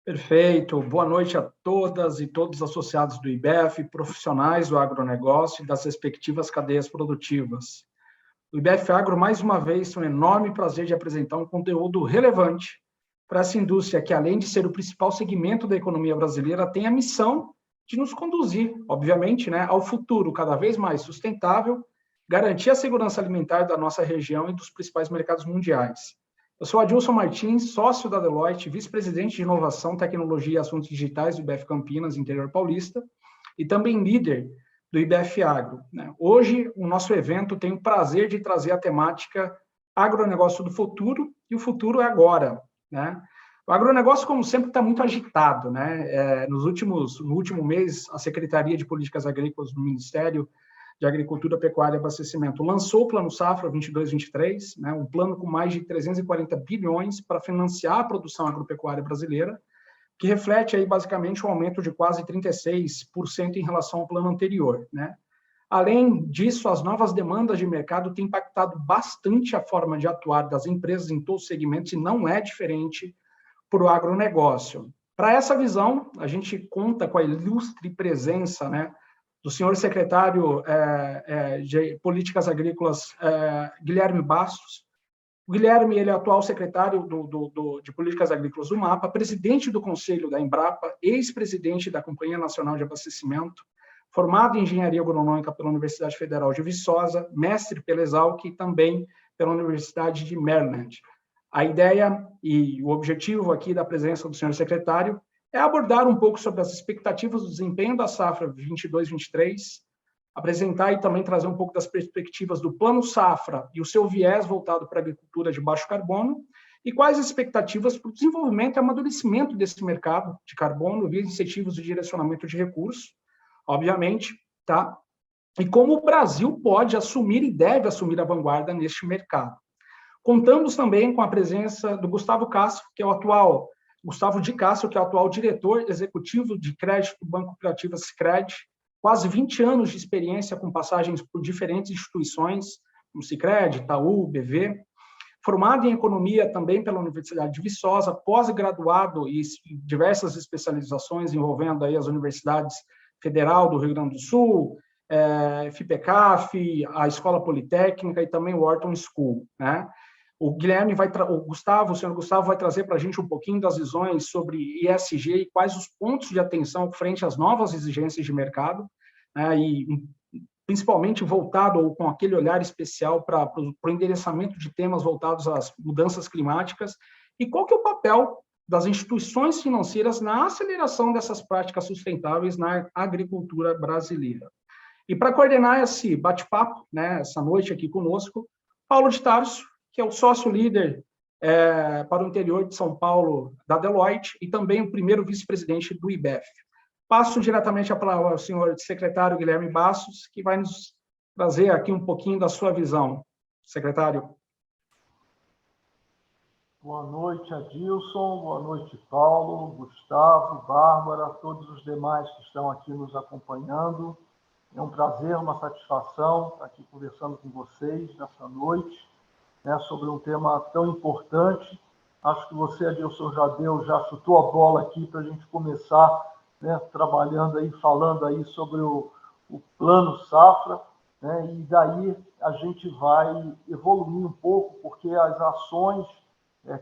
Perfeito. Boa noite a todas e todos os associados do IBEF, profissionais do agronegócio e das respectivas cadeias produtivas. O IBEF Agro, mais uma vez, tem um enorme prazer de apresentar um conteúdo relevante para essa indústria que, além de ser o principal segmento da economia brasileira, tem a missão de nos conduzir, obviamente, ao futuro cada vez mais sustentável, garantir a segurança alimentar da nossa região e dos principais mercados mundiais. Eu sou Adilson Martins, sócio da Deloitte, vice-presidente de Inovação, Tecnologia e Assuntos Digitais do IBEF Campinas, interior paulista, e também líder do IBEF Agro. Hoje, o nosso evento tem o prazer de trazer a temática agronegócio do futuro, e o futuro é agora. O agronegócio, como sempre, está muito agitado. No último mês, a Secretaria de Políticas Agrícolas do Ministério de Agricultura, Pecuária e Abastecimento lançou o Plano Safra 22-23, um plano com mais de 340 bilhões para financiar a produção agropecuária brasileira, que reflete aí basicamente um aumento de quase 36% em relação ao plano anterior. Além disso, as novas demandas de mercado têm impactado bastante a forma de atuar das empresas em todos os segmentos, e não é diferente para o agronegócio. Para essa visão, a gente conta com a ilustre presença do senhor secretário de Políticas Agrícolas, Guilherme Bastos. O Guilherme, ele é atual secretário de Políticas Agrícolas do MAPA, presidente do Conselho da Embrapa, ex-presidente da Companhia Nacional de Abastecimento, formado em Engenharia Agronômica pela Universidade Federal de Viçosa, mestre pela Exalc e também pela Universidade de Maryland. A ideia e o objetivo aqui da presença do senhor secretário é abordar um pouco sobre as expectativas do desempenho da safra 22-23, apresentar e também trazer um pouco das perspectivas do Plano Safra e o seu viés voltado para a agricultura de baixo carbono, e quais as expectativas para o desenvolvimento e amadurecimento desse mercado de carbono via incentivos de direcionamento de recursos, obviamente, e como o Brasil pode assumir e deve assumir a vanguarda neste mercado. Contamos também com a presença do Gustavo de Castro, que é o atual diretor executivo de crédito do Banco Cooperativo Sicredi, quase 20 anos de experiência com passagens por diferentes instituições, como Sicredi, Itaú, BV, formado em economia também pela Universidade de Viçosa, pós-graduado e diversas especializações envolvendo aí as universidades Federal do Rio Grande do Sul, FIPECAF, a Escola Politécnica e também o Wharton School. O senhor Gustavo vai trazer para a gente um pouquinho das visões sobre ESG e quais os pontos de atenção frente às novas exigências de mercado, e principalmente voltado ou com aquele olhar especial para o endereçamento de temas voltados às mudanças climáticas, e qual que é o papel das instituições financeiras na aceleração dessas práticas sustentáveis na agricultura brasileira. E para coordenar esse bate-papo, essa noite aqui conosco, Paulo de Tarso, que é o sócio-líder para o interior de São Paulo da Deloitte e também o primeiro vice-presidente do IBEF. Passo diretamente a palavra ao senhor secretário Guilherme Bastos, que vai nos trazer aqui um pouquinho da sua visão. Secretário. Boa noite, Adilson. Boa noite, Paulo, Gustavo, Bárbara, todos os demais que estão aqui nos acompanhando. É um prazer, uma satisfação estar aqui conversando com vocês nessa noite, sobre um tema tão importante. Acho que você, Adilson, já chutou a bola aqui para a gente começar trabalhando aí, falando aí sobre o Plano Safra, e daí a gente vai evoluir um pouco, porque as ações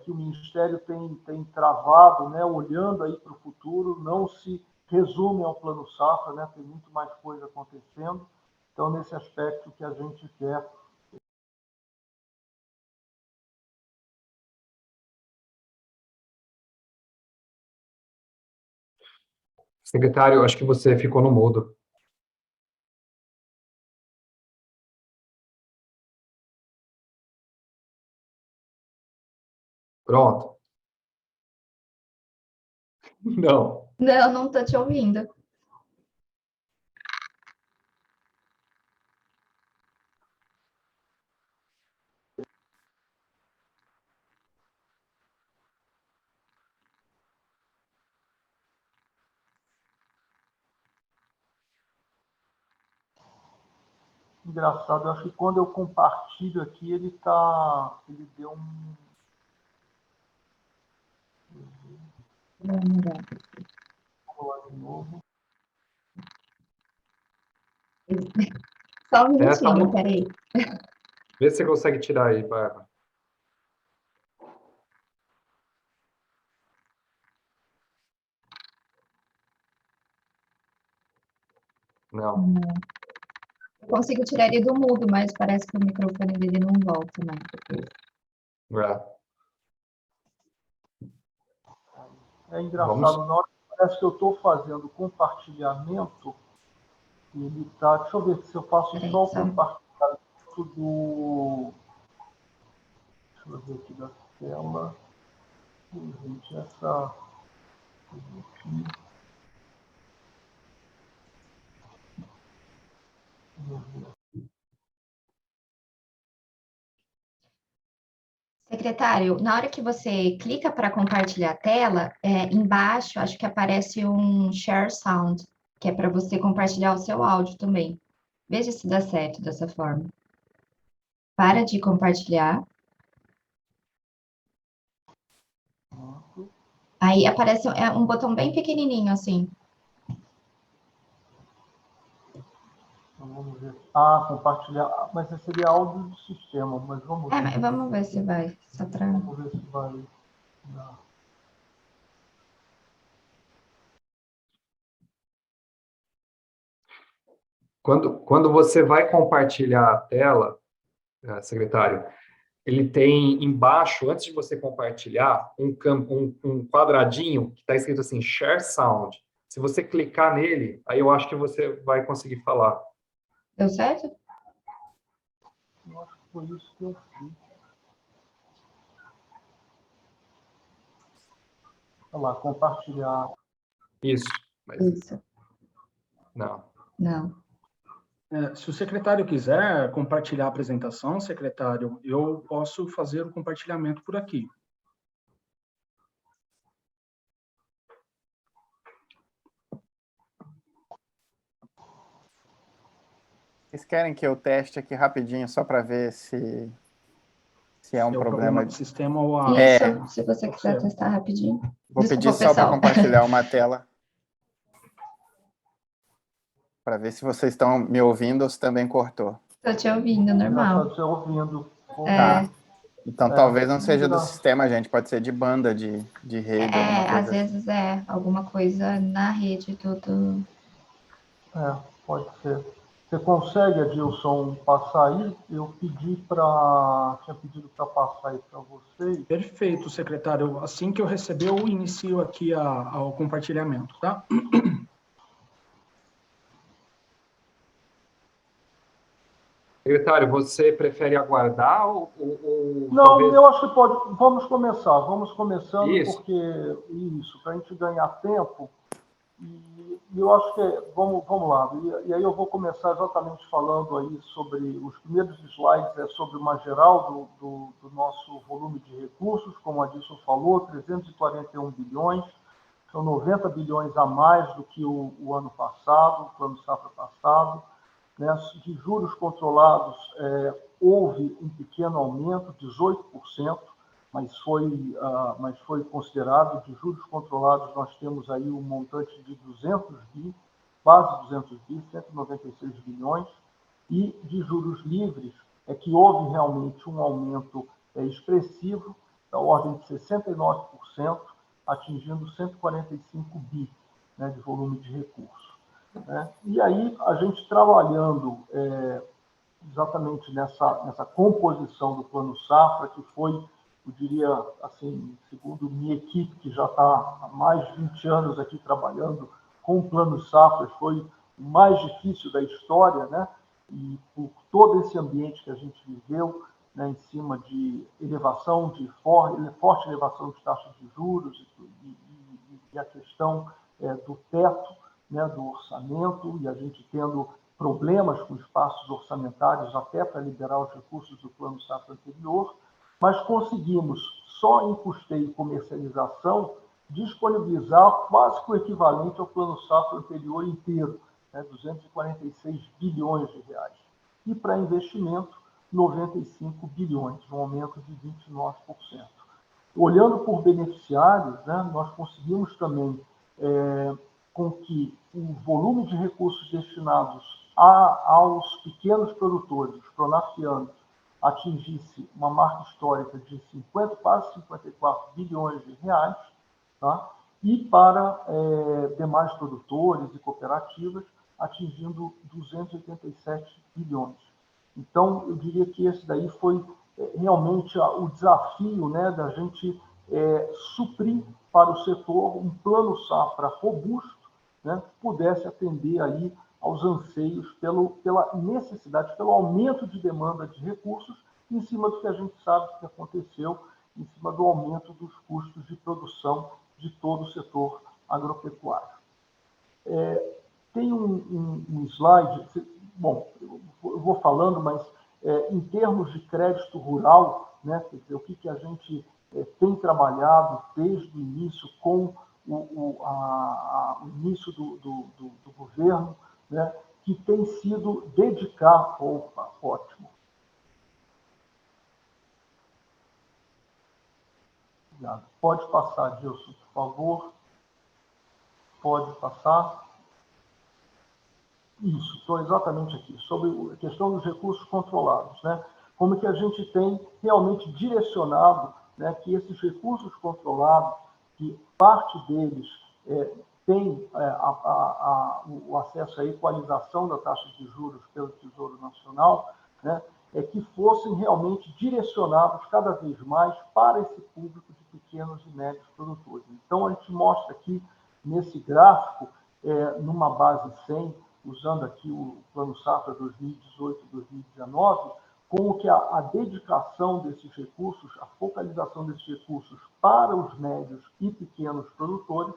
que o Ministério tem travado, olhando aí para o futuro, não se resume ao Plano Safra, tem muito mais coisa acontecendo. Então, nesse aspecto que a gente quer. Secretário, acho que você ficou no mudo. Pronto. Não. Não estou te ouvindo. Engraçado, eu acho que quando eu compartilho aqui, ele deu um... Vamos lá de novo. Só um minutinho, peraí. Vê se você consegue tirar aí, Bárbara. Não. Eu consigo tirar ele do mudo, mas parece que o microfone dele não volta, né? É engraçado, na hora que parece que eu estou fazendo compartilhamento, ele tá. Deixa eu ver se eu faço só o compartilhamento do. Deixa eu ver aqui da tela. Gente, essa. Aqui. Secretário, na hora que você clica para compartilhar a tela, embaixo acho que aparece um Share Sound, que é para você compartilhar o seu áudio também. Veja se dá certo dessa forma. Para de compartilhar. Aí aparece um botão bem pequenininho, assim. Vamos ver. Ah, compartilhar. Mas esse seria áudio do sistema, mas vamos ver. Mas vamos ver se vai. Só pra... Vamos ver se vai. Não. Quando você vai compartilhar a tela, secretário, ele tem embaixo, antes de você compartilhar, um quadradinho que está escrito assim, Share Sound. Se você clicar nele, aí eu acho que você vai conseguir falar. Deu certo? Eu acho que foi isso que eu fiz. Olha lá, compartilhar. Isso. Mas Isso. não. Não. Se o secretário quiser compartilhar a apresentação, secretário, eu posso fazer o compartilhamento por aqui. Vocês querem que eu teste aqui rapidinho, só para ver se é um problema do sistema ou a... Isso, se você quiser testar rapidinho. Vou Desculpa, pedir só para pessoal. compartilhar uma tela. Para ver se vocês estão me ouvindo ou se também cortou. Estou te ouvindo, normal. Estou te ouvindo. Tá. Então, talvez não seja do Engraçado. sistema, gente. Pode ser de banda, de rede, alguma coisa Às vezes alguma coisa na rede do... Pode ser. Você consegue, Adilson, passar aí? Eu pedi para... Tinha pedido para passar aí para vocês. Perfeito, secretário. Assim que eu receber, eu inicio aqui ao compartilhamento, tá? Secretário, você prefere aguardar ou Não, talvez... eu acho que pode. Vamos começando, Isso. porque para a gente ganhar tempo. E eu acho que vamos lá. E aí eu vou começar exatamente falando aí sobre os primeiros slides, sobre uma geral do nosso volume de recursos, como a Adilson falou, 341 bilhões, são 90 bilhões a mais do que o ano passado, o plano safra passado. Né? De juros controlados, houve um pequeno aumento, 18%, mas foi considerado. De juros controlados, nós temos aí um montante de 200 bi, quase 200 bi, 196 bilhões, e de juros livres é que houve realmente um aumento expressivo, da ordem de 69%, atingindo 145 bi, né, de volume de recursos. Né? E aí, a gente trabalhando exatamente nessa composição do Plano Safra, que foi, eu diria, assim, segundo minha equipe, que já está há mais de 20 anos aqui trabalhando com o Plano Safra, foi o mais difícil da história, né? E por todo esse ambiente que a gente viveu, né, em cima de forte elevação de taxas de juros e a questão do teto, né, do orçamento, e a gente tendo problemas com espaços orçamentários até para liberar os recursos do Plano Safra anterior, mas conseguimos, só em custeio e comercialização, disponibilizar quase que o equivalente ao Plano Safra anterior inteiro, né, 246 bilhões de reais. E para investimento, 95 bilhões, um aumento de 29%. Olhando por beneficiários, né, nós conseguimos também com que o volume de recursos destinados aos pequenos produtores, os pronafianos, atingisse uma marca histórica de quase 54 bilhões de reais, tá? E para demais produtores e cooperativas, atingindo 287 bilhões. Então, eu diria que esse daí foi realmente o desafio, né, da gente suprir para o setor um plano safra robusto, né, que pudesse atender aí aos anseios pela necessidade, pelo aumento de demanda de recursos, em cima do que a gente sabe que aconteceu, em cima do aumento dos custos de produção de todo o setor agropecuário. Tem um slide, bom, eu vou falando, mas em termos de crédito rural, né, quer dizer, o que a gente tem trabalhado desde o início com o início do governo, né, que tem sido dedicar, ótimo. Obrigado. Pode passar, Gilson, por favor. Pode passar. Isso, estou exatamente aqui, sobre a questão dos recursos controlados, né? Como que a gente tem realmente direcionado, né, que esses recursos controlados, que parte deles tem o acesso à equalização da taxa de juros pelo Tesouro Nacional, né, que fossem realmente direcionados cada vez mais para esse público de pequenos e médios produtores. Então, a gente mostra aqui, nesse gráfico, numa base 100, usando aqui o Plano Safra 2018-2019, como que a dedicação desses recursos, a focalização desses recursos para os médios e pequenos produtores,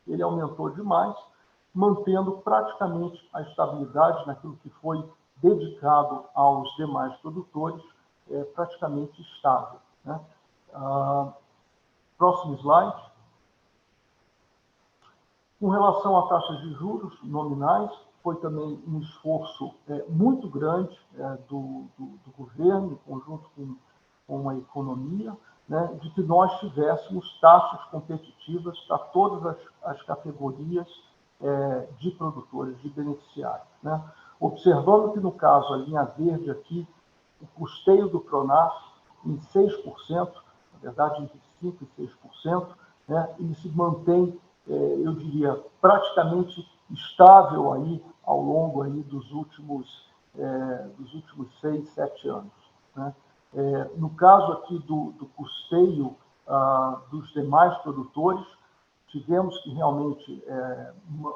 ele aumentou demais, mantendo praticamente a estabilidade naquilo que foi dedicado aos demais produtores, praticamente estável, né? Próximo slide. Com relação a taxas de juros nominais, foi também um esforço muito grande do governo, em conjunto com a economia, né, de que nós tivéssemos taxas competitivas para todas as categorias de produtores, de beneficiários, né? Observando que, no caso, a linha verde aqui, o custeio do Pronaf em 6%, na verdade, entre 5% e 6%, né, ele se mantém, eu diria, praticamente estável aí ao longo aí dos últimos 6, 7 anos, né? No caso aqui do custeio dos demais produtores, tivemos que realmente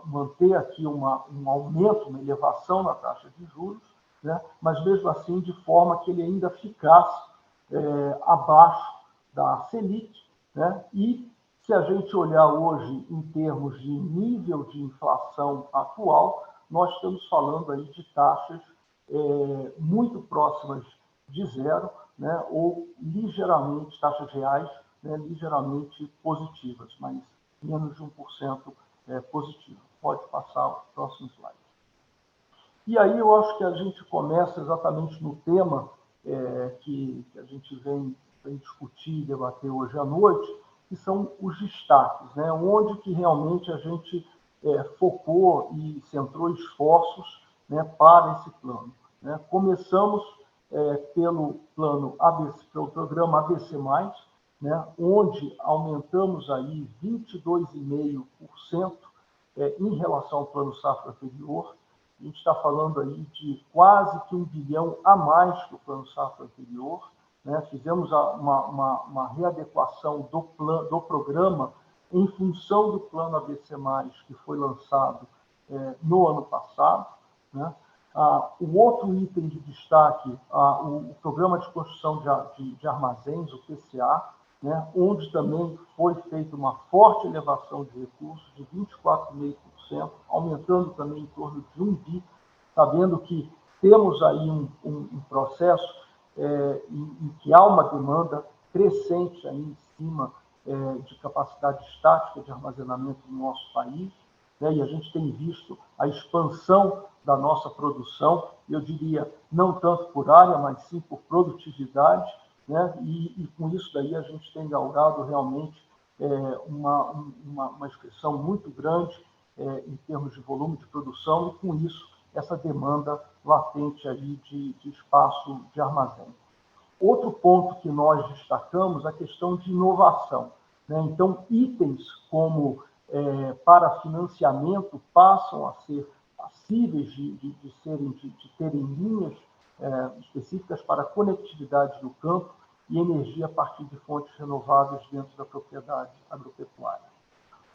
manter aqui um aumento, uma elevação na taxa de juros, né? Mas mesmo assim de forma que ele ainda ficasse abaixo da Selic, né? E se a gente olhar hoje em termos de nível de inflação atual, nós estamos falando aí de taxas muito próximas de zero, né, ou ligeiramente, taxas reais, né, ligeiramente positivas, mas menos de 1% positivo. Pode passar o próximo slide. E aí eu acho que a gente começa exatamente no tema que a gente vem discutir e debater hoje à noite, que são os destaques, né, onde que realmente a gente focou e centrou esforços, né, para esse plano, né? Começamos pelo plano ABC, pelo programa ABC+, né, onde aumentamos aí 22,5% em relação ao plano safra anterior. A gente está falando aí de quase que 1 bilhão a mais que o plano safra anterior, né? Fizemos uma readequação do programa em função do plano ABC+, que foi lançado no ano passado, né? O outro item de destaque, o Programa de Construção de Armazéns, o PCA, né, onde também foi feita uma forte elevação de recursos, de 24,5%, aumentando também em torno de 1 bi, sabendo que temos aí um processo em que há uma demanda crescente aí em cima de capacidade estática de armazenamento no nosso país, né, e a gente tem visto a expansão da nossa produção, eu diria, não tanto por área, mas sim por produtividade, né? E com isso daí a gente tem galgado realmente uma expressão muito grande em termos de volume de produção, e com isso essa demanda latente aí de espaço de armazém. Outro ponto que nós destacamos é a questão de inovação, né? Então, itens como para financiamento passam a ser passíveis de terem linhas específicas para conectividade no campo e energia a partir de fontes renováveis dentro da propriedade agropecuária.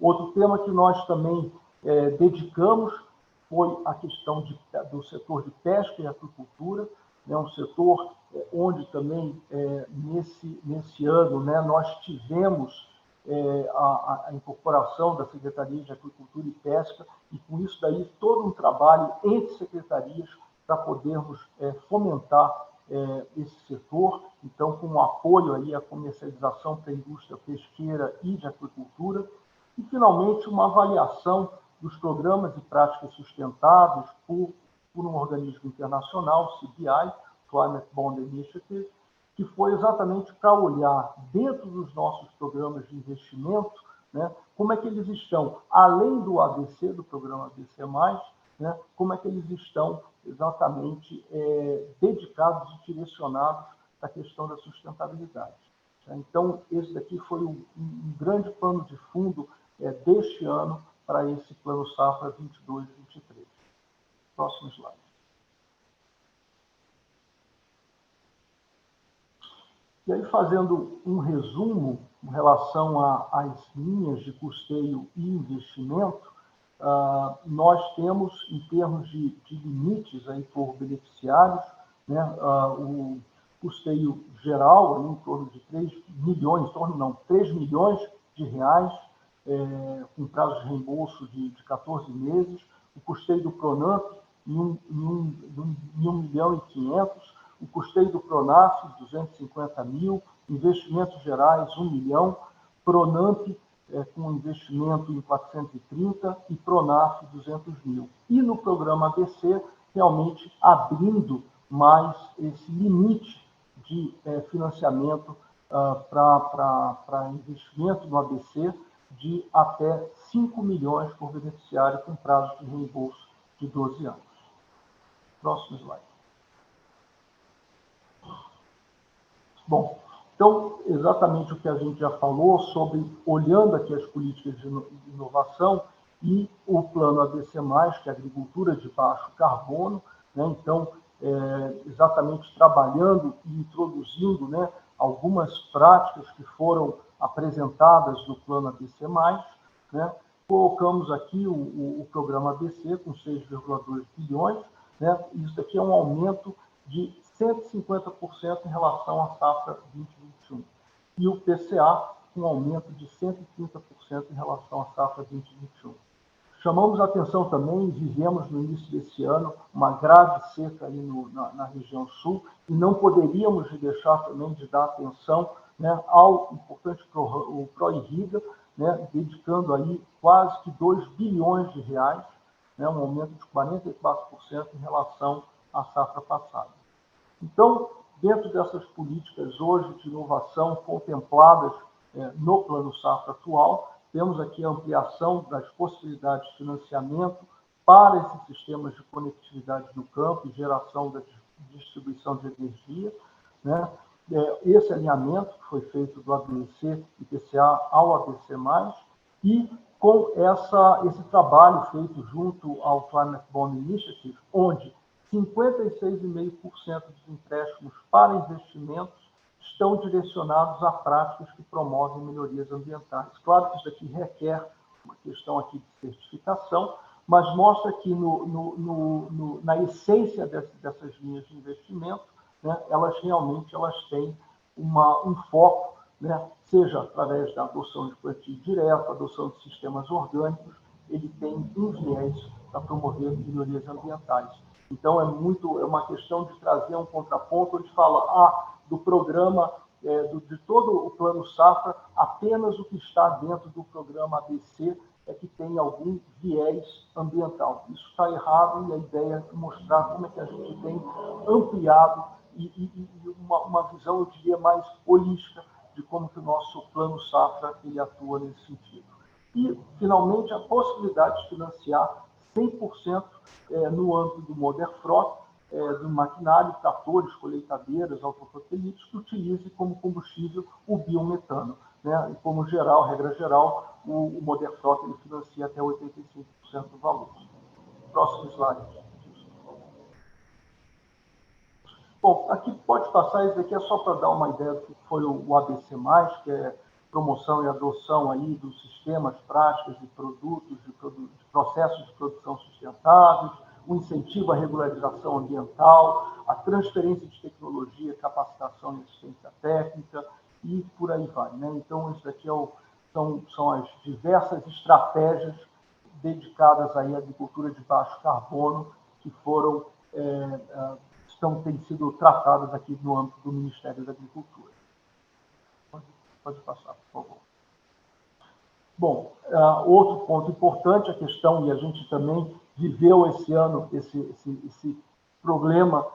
Outro tema que nós também dedicamos foi a questão do setor de pesca e aquicultura, né, um setor onde também, nesse ano, né, nós tivemos a incorporação da Secretaria de Agricultura e Pesca, e com isso daí todo um trabalho entre secretarias para podermos fomentar esse setor, então com um apoio aí à comercialização para a indústria pesqueira e de aquicultura, e finalmente uma avaliação dos programas e práticas sustentáveis por um organismo internacional, CBI, Climate Bond Initiative, que foi exatamente para olhar dentro dos nossos programas de investimento, né, como é que eles estão, além do ABC, do programa ABC+, né, como é que eles estão exatamente dedicados e direcionados à questão da sustentabilidade. Então, esse daqui foi um grande pano de fundo deste ano para esse Plano Safra 22-23. Próximo slide. E aí, fazendo um resumo em relação às linhas de custeio e investimento, nós temos, em termos de limites aí por beneficiários, né, o custeio geral aí, em torno de 3 milhões de reais, com prazo de reembolso de 14 meses, o custeio do Pronamp em 1.500.000, o custeio do Pronaf, 250 mil, investimentos gerais, 1 milhão, Pronamp com investimento em 430 e Pronaf, 200 mil. E no programa ABC, realmente abrindo mais esse limite de financiamento para investimento no ABC de até 5 milhões por beneficiário com prazo de reembolso de 12 anos. Próximo slide. Bom, então, exatamente o que a gente já falou sobre, olhando aqui as políticas de inovação e o plano ABC+, que é a agricultura de baixo carbono, né? Então, exatamente trabalhando e introduzindo, né, algumas práticas que foram apresentadas no plano ABC+, né? Colocamos aqui o programa ABC com 6,2 bilhões, né? Isso aqui é um aumento de 150% em relação à safra 2021. E o PCA, um aumento de 130% em relação à safra 2021. Chamamos a atenção também, vivemos no início desse ano uma grave seca aí na região sul, e não poderíamos deixar também de dar atenção, né, ao importante o ProIrriga, né, dedicando aí quase que 2 bilhões de reais, né, um aumento de 44% em relação à safra passada. Então, dentro dessas políticas hoje de inovação contempladas no Plano Safra atual, temos aqui a ampliação das possibilidades de financiamento para esses sistemas de conectividade no campo e geração da distribuição de energia, né? Esse alinhamento que foi feito do ABC e PCA ao ABC+, e com esse trabalho feito junto ao Climate Bond Initiative, onde 56,5% dos empréstimos para investimentos estão direcionados a práticas que promovem melhorias ambientais. Claro que isso aqui requer uma questão aqui de certificação, mas mostra que na essência dessas linhas de investimento, né, elas realmente têm um foco, né, seja através da adoção de plantio direto, adoção de sistemas orgânicos, ele tem um viés para promover melhorias ambientais. Então, é uma questão de trazer um contraponto, onde fala do programa, de todo o Plano Safra, apenas o que está dentro do programa ABC é que tem algum viés ambiental. Isso está errado, e a ideia é mostrar como é que a gente tem ampliado e uma visão, eu diria, mais holística de como que o nosso plano safra ele atua nesse sentido. E, finalmente, a possibilidade de financiar 100% no âmbito do Moderfrota, do maquinário, tratores, colheitadeiras, autopropelitos, que utilize como combustível o biometano. Né? E, como regra geral, o Moderfrota ele financia até 85% do valor. Próximo slide. Bom, aqui pode passar, isso daqui é só para dar uma ideia do que foi o ABC+, que é promoção e adoção aí dos sistemas, práticas e produtos, de processos de produção sustentáveis, o incentivo à regularização ambiental, a transferência de tecnologia, capacitação e assistência técnica, e por aí vai. Né? Então, isso daqui são as diversas estratégias dedicadas aí à agricultura de baixo carbono que foram têm sido tratadas aqui no âmbito do Ministério da Agricultura. Pode passar, por favor. Bom, outro ponto importante, a questão, e a gente também viveu esse ano esse problema,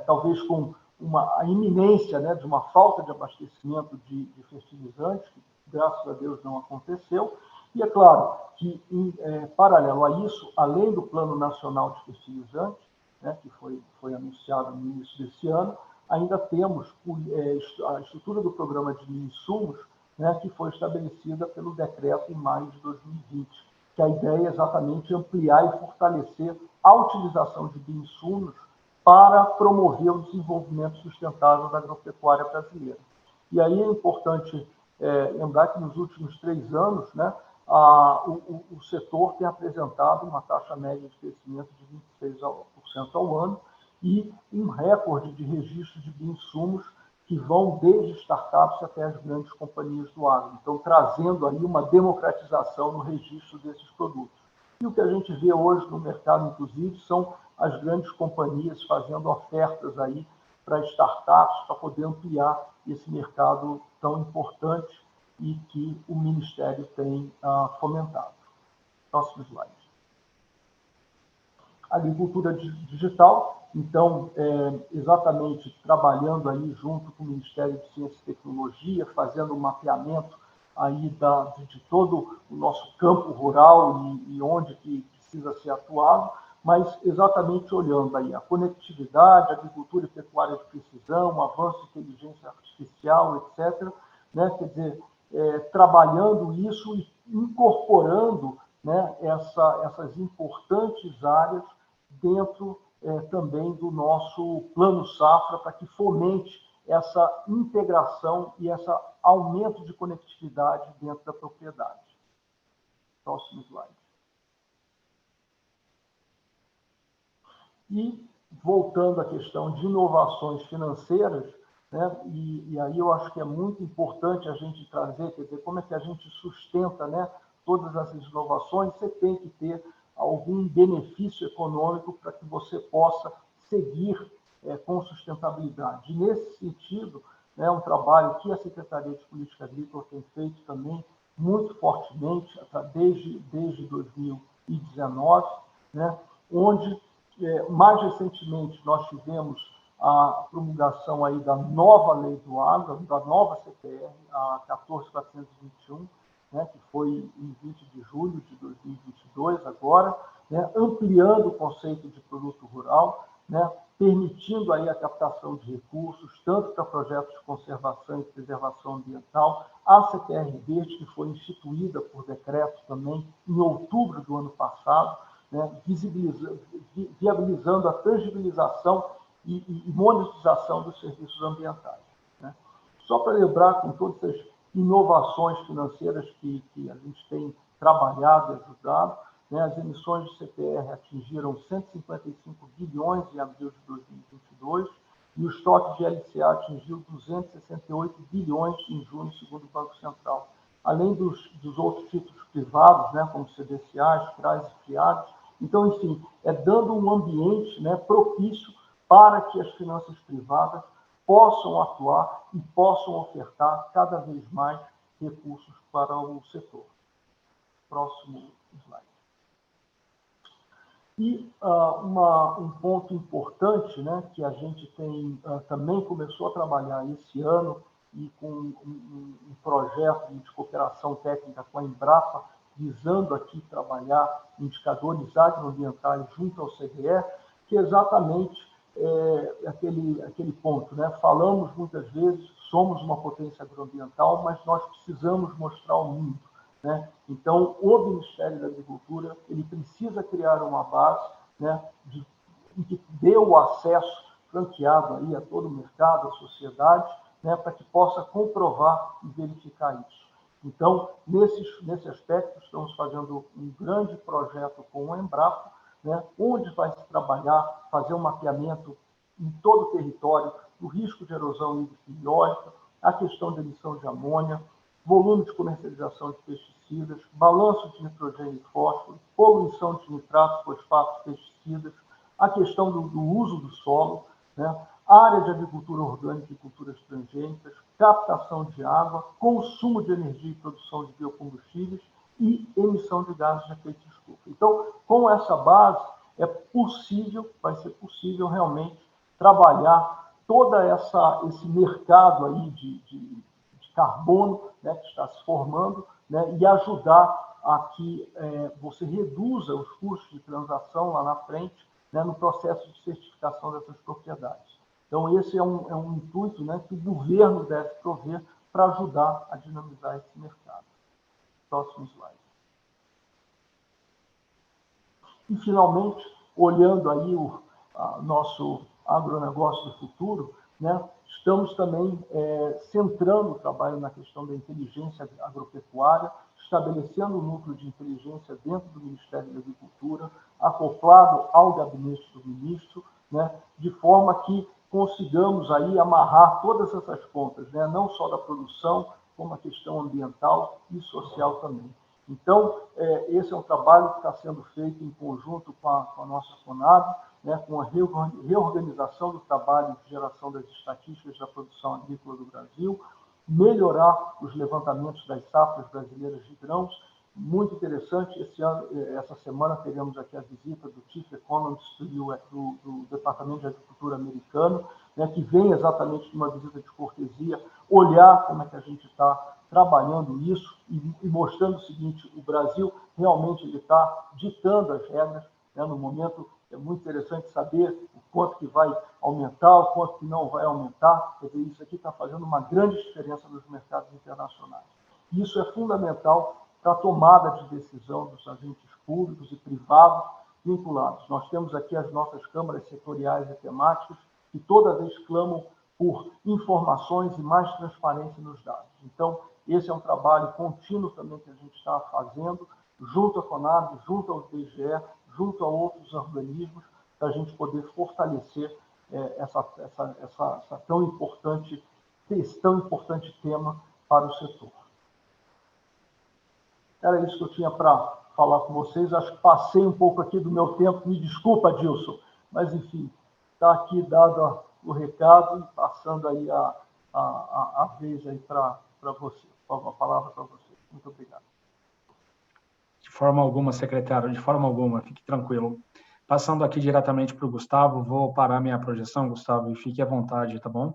talvez com a iminência, né, de uma falta de abastecimento de fertilizantes, que graças a Deus não aconteceu. E é claro que, em paralelo a isso, além do Plano Nacional de Fertilizantes, né, que foi anunciado no início desse ano, ainda temos a estrutura do programa de insumos, né, que foi estabelecida pelo decreto em maio de 2020, que a ideia é exatamente ampliar e fortalecer a utilização de bioinsumos para promover o desenvolvimento sustentável da agropecuária brasileira. E aí é importante lembrar que nos últimos 3 anos, né, o setor tem apresentado uma taxa média de crescimento de 26% ao ano e um recorde de registro de bioinsumos que vão desde startups até as grandes companhias do agro. Então, trazendo aí uma democratização no registro desses produtos. E o que a gente vê hoje no mercado, inclusive, são as grandes companhias fazendo ofertas aí para startups, para poder ampliar esse mercado tão importante e que o Ministério tem fomentado. Próximo slide. Agricultura digital, então, exatamente trabalhando aí junto com o Ministério de Ciência e Tecnologia, fazendo um mapeamento aí de todo o nosso campo rural e onde que precisa ser atuado, mas exatamente olhando aí a conectividade, a agricultura e pecuária de precisão, o avanço de inteligência artificial, etc., né? Quer dizer, trabalhando isso e incorporando, né, essas importantes áreas dentro também do nosso plano safra para que fomente essa integração e esse aumento de conectividade dentro da propriedade. Próximo slide. E, voltando à questão de inovações financeiras, né, e aí eu acho que é muito importante a gente trazer, quer dizer, como é que a gente sustenta, né, todas essas inovações. Você tem que ter algum benefício econômico para que você possa seguir com sustentabilidade. E, nesse sentido, é um trabalho que a Secretaria de Política Agrícola tem feito também muito fortemente, desde 2019, né, onde, mais recentemente, nós tivemos a promulgação aí da nova lei do agro, da nova CPR, a 14.421, né, que foi em 20 de julho de 2022, agora, né, ampliando o conceito de produto rural, né, permitindo aí a captação de recursos, tanto para projetos de conservação e preservação ambiental, a CPR Verde, que foi instituída por decreto também em outubro do ano passado, né, viabilizando a tangibilização e monetização dos serviços ambientais. Né. Só para lembrar, com todas as inovações financeiras que a gente tem trabalhado e ajudado, né, as emissões de CPR atingiram 155 bilhões em abril de 2022 e o estoque de LCA atingiu 268 bilhões em junho, segundo o Banco Central. Além dos outros títulos privados, né, como CDCAs, CRAs e FIAs. Então, enfim, dando um ambiente, né, propício para que as finanças privadas possam atuar e possam ofertar cada vez mais recursos para o setor. Próximo slide. E um ponto importante, né, que a gente também começou a trabalhar esse ano, e com um projeto de cooperação técnica com a Embrapa, visando aqui trabalhar indicadores agroambientais junto ao CDE, que é exatamente aquele ponto, né? Falamos muitas vezes, somos uma potência agroambiental, mas nós precisamos mostrar ao mundo, né? Então, o Ministério da Agricultura ele precisa criar uma base, né, que dê o acesso franqueado aí a todo o mercado, à sociedade, né, para que possa comprovar e verificar isso. Então, nesse aspecto, estamos fazendo um grande projeto com a Embrapa, né, onde vai se trabalhar, fazer um mapeamento em todo o território do risco de erosão hídrica e biológica, a questão da emissão de amônia, volume de comercialização de pesticidas, balanço de nitrogênio e fósforo, poluição de nitratos, fosfatos, pesticidas, a questão do uso do solo, né, área de agricultura orgânica e culturas transgênicas, captação de água, consumo de energia e produção de biocombustíveis e emissão de gases de efeito de estufa. Então, com essa base, vai ser possível realmente trabalhar todo esse mercado aí de carbono, né, que está se formando, né, e ajudar a que você reduza os custos de transação lá na frente, né, no processo de certificação dessas propriedades. Então, esse é um intuito, né, que o governo deve prover para ajudar a dinamizar esse mercado. Próximo slide. E, finalmente, olhando aí o nosso agronegócio do futuro, né, estamos também centrando o trabalho na questão da inteligência agropecuária, estabelecendo um núcleo de inteligência dentro do Ministério da Agricultura, acoplado ao gabinete do ministro, né, de forma que consigamos aí amarrar todas essas pontas, né, não só da produção, como a questão ambiental e social também. Então, esse é um trabalho que está sendo feito em conjunto com a nossa Conab, né, com a reorganização do trabalho de geração das estatísticas da produção agrícola do Brasil, melhorar os levantamentos das safras brasileiras de grãos. Muito interessante, essa semana teremos aqui a visita do Chief Economist do Departamento de Agricultura americano, né, que vem exatamente numa visita de cortesia, olhar como é que a gente está trabalhando isso e mostrando o seguinte: o Brasil realmente está ditando as regras, né, no momento. É muito interessante saber o quanto que vai aumentar, o quanto que não vai aumentar. Quer dizer, isso aqui está fazendo uma grande diferença nos mercados internacionais. Isso é fundamental para a tomada de decisão dos agentes públicos e privados vinculados. Nós temos aqui as nossas câmaras setoriais e temáticas, que toda vez clamam por informações e mais transparência nos dados. Então, esse é um trabalho contínuo também que a gente está fazendo, junto à Conab, junto ao IBGE, junto a outros organismos, para a gente poder fortalecer esse tão importante tema para o setor. Era isso que eu tinha para falar com vocês. Acho que passei um pouco aqui do meu tempo. Me desculpa, Dilson, mas, enfim, está aqui dado o recado e passando aí a vez aí para você, a palavra para você. Muito obrigado. De forma alguma, secretário, de forma alguma, fique tranquilo. Passando aqui diretamente para o Gustavo, vou parar minha projeção, Gustavo, e fique à vontade, tá bom?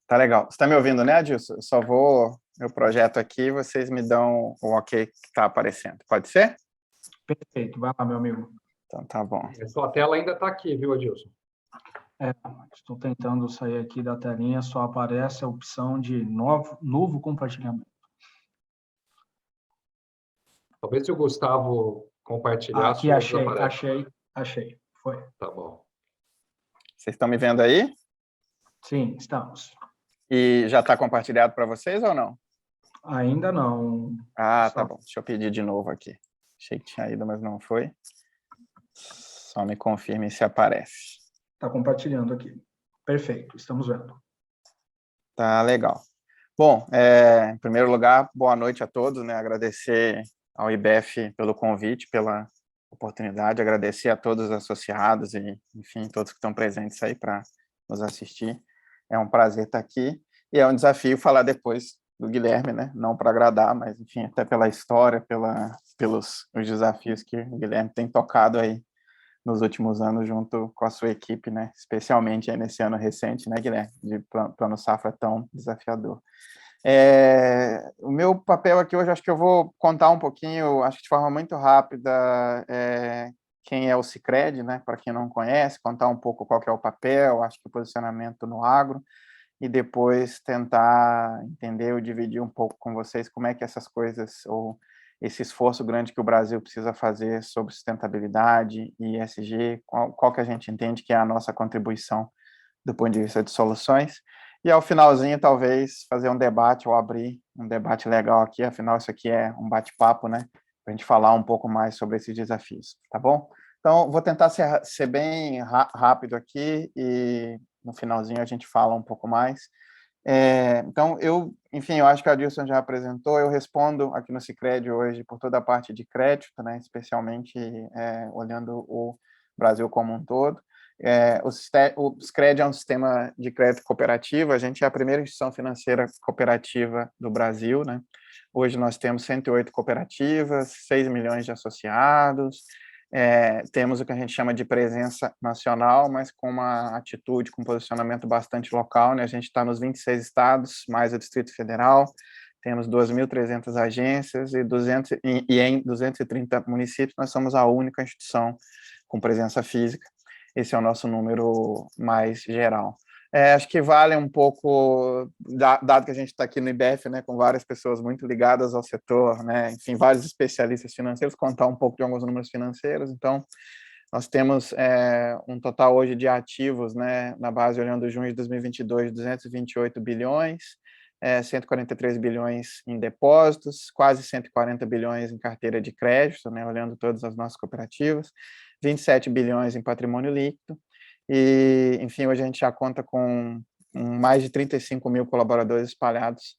Tá legal. Você está me ouvindo, né, Adilson? Eu só vou meu projeto aqui, vocês me dão o ok que está aparecendo. Pode ser? Perfeito, vai lá, meu amigo. Então tá bom. A sua tela ainda está aqui, viu, Adilson? Estou tentando sair aqui da telinha, só aparece a opção de novo compartilhamento. Talvez se o Gustavo compartilhar... Aqui, achei. Foi. Tá bom. Vocês estão me vendo aí? Sim, estamos. E já está compartilhado para vocês ou não? Ainda não. Ah, tá bom. Deixa eu pedir de novo aqui. Achei que tinha ido, mas não foi. Só me confirme se aparece. Está compartilhando aqui. Perfeito, estamos vendo. Tá legal. Bom, em primeiro lugar, boa noite a todos, né? Agradecer ao IBEF pelo convite, pela oportunidade, agradecer a todos os associados e, enfim, todos que estão presentes aí para nos assistir. É um prazer estar aqui e é um desafio falar depois do Guilherme, né? Não para agradar, mas, enfim, até pela história, pelos os desafios que o Guilherme tem tocado aí nos últimos anos junto com a sua equipe, né? Especialmente aí nesse ano recente, né, Guilherme? De plano safra tão desafiador. O meu papel aqui hoje, acho que eu vou contar um pouquinho, acho que de forma muito rápida, quem é o Sicredi, né? Para quem não conhece, contar um pouco qual que é o papel, acho que o posicionamento no agro, e depois tentar entender ou dividir um pouco com vocês como é que essas coisas, ou esse esforço grande que o Brasil precisa fazer sobre sustentabilidade e ESG, qual que a gente entende que é a nossa contribuição do ponto de vista de soluções. E ao finalzinho, talvez, fazer um debate ou abrir um debate legal aqui, afinal, isso aqui é um bate-papo, né? Para a gente falar um pouco mais sobre esses desafios, tá bom? Então, vou tentar ser bem rápido aqui e no finalzinho a gente fala um pouco mais. Então, enfim, eu acho que a Adilson já apresentou, eu respondo aqui no Sicredi hoje por toda a parte de crédito, né? Especialmente olhando o Brasil como um todo. O Sicredi é um sistema de crédito cooperativo, a gente é a primeira instituição financeira cooperativa do Brasil, né? Hoje nós temos 108 cooperativas, 6 milhões de associados, temos o que a gente chama de presença nacional, mas com uma atitude, com um posicionamento bastante local, né? A gente está nos 26 estados, mais o Distrito Federal, temos 2.300 agências e em 230 municípios nós somos a única instituição com presença física. Esse é o nosso número mais geral. Acho que vale um pouco, dado que a gente está aqui no IBEF, né, com várias pessoas muito ligadas ao setor, né, enfim, vários especialistas financeiros, contar um pouco de alguns números financeiros. Então, nós temos um total hoje de ativos, né, na base, olhando junho de 2022, 228 bilhões, 143 bilhões em depósitos, quase 140 bilhões em carteira de crédito, né, olhando todas as nossas cooperativas, 27 bilhões em patrimônio líquido, e, enfim, hoje a gente já conta com mais de 35 mil colaboradores espalhados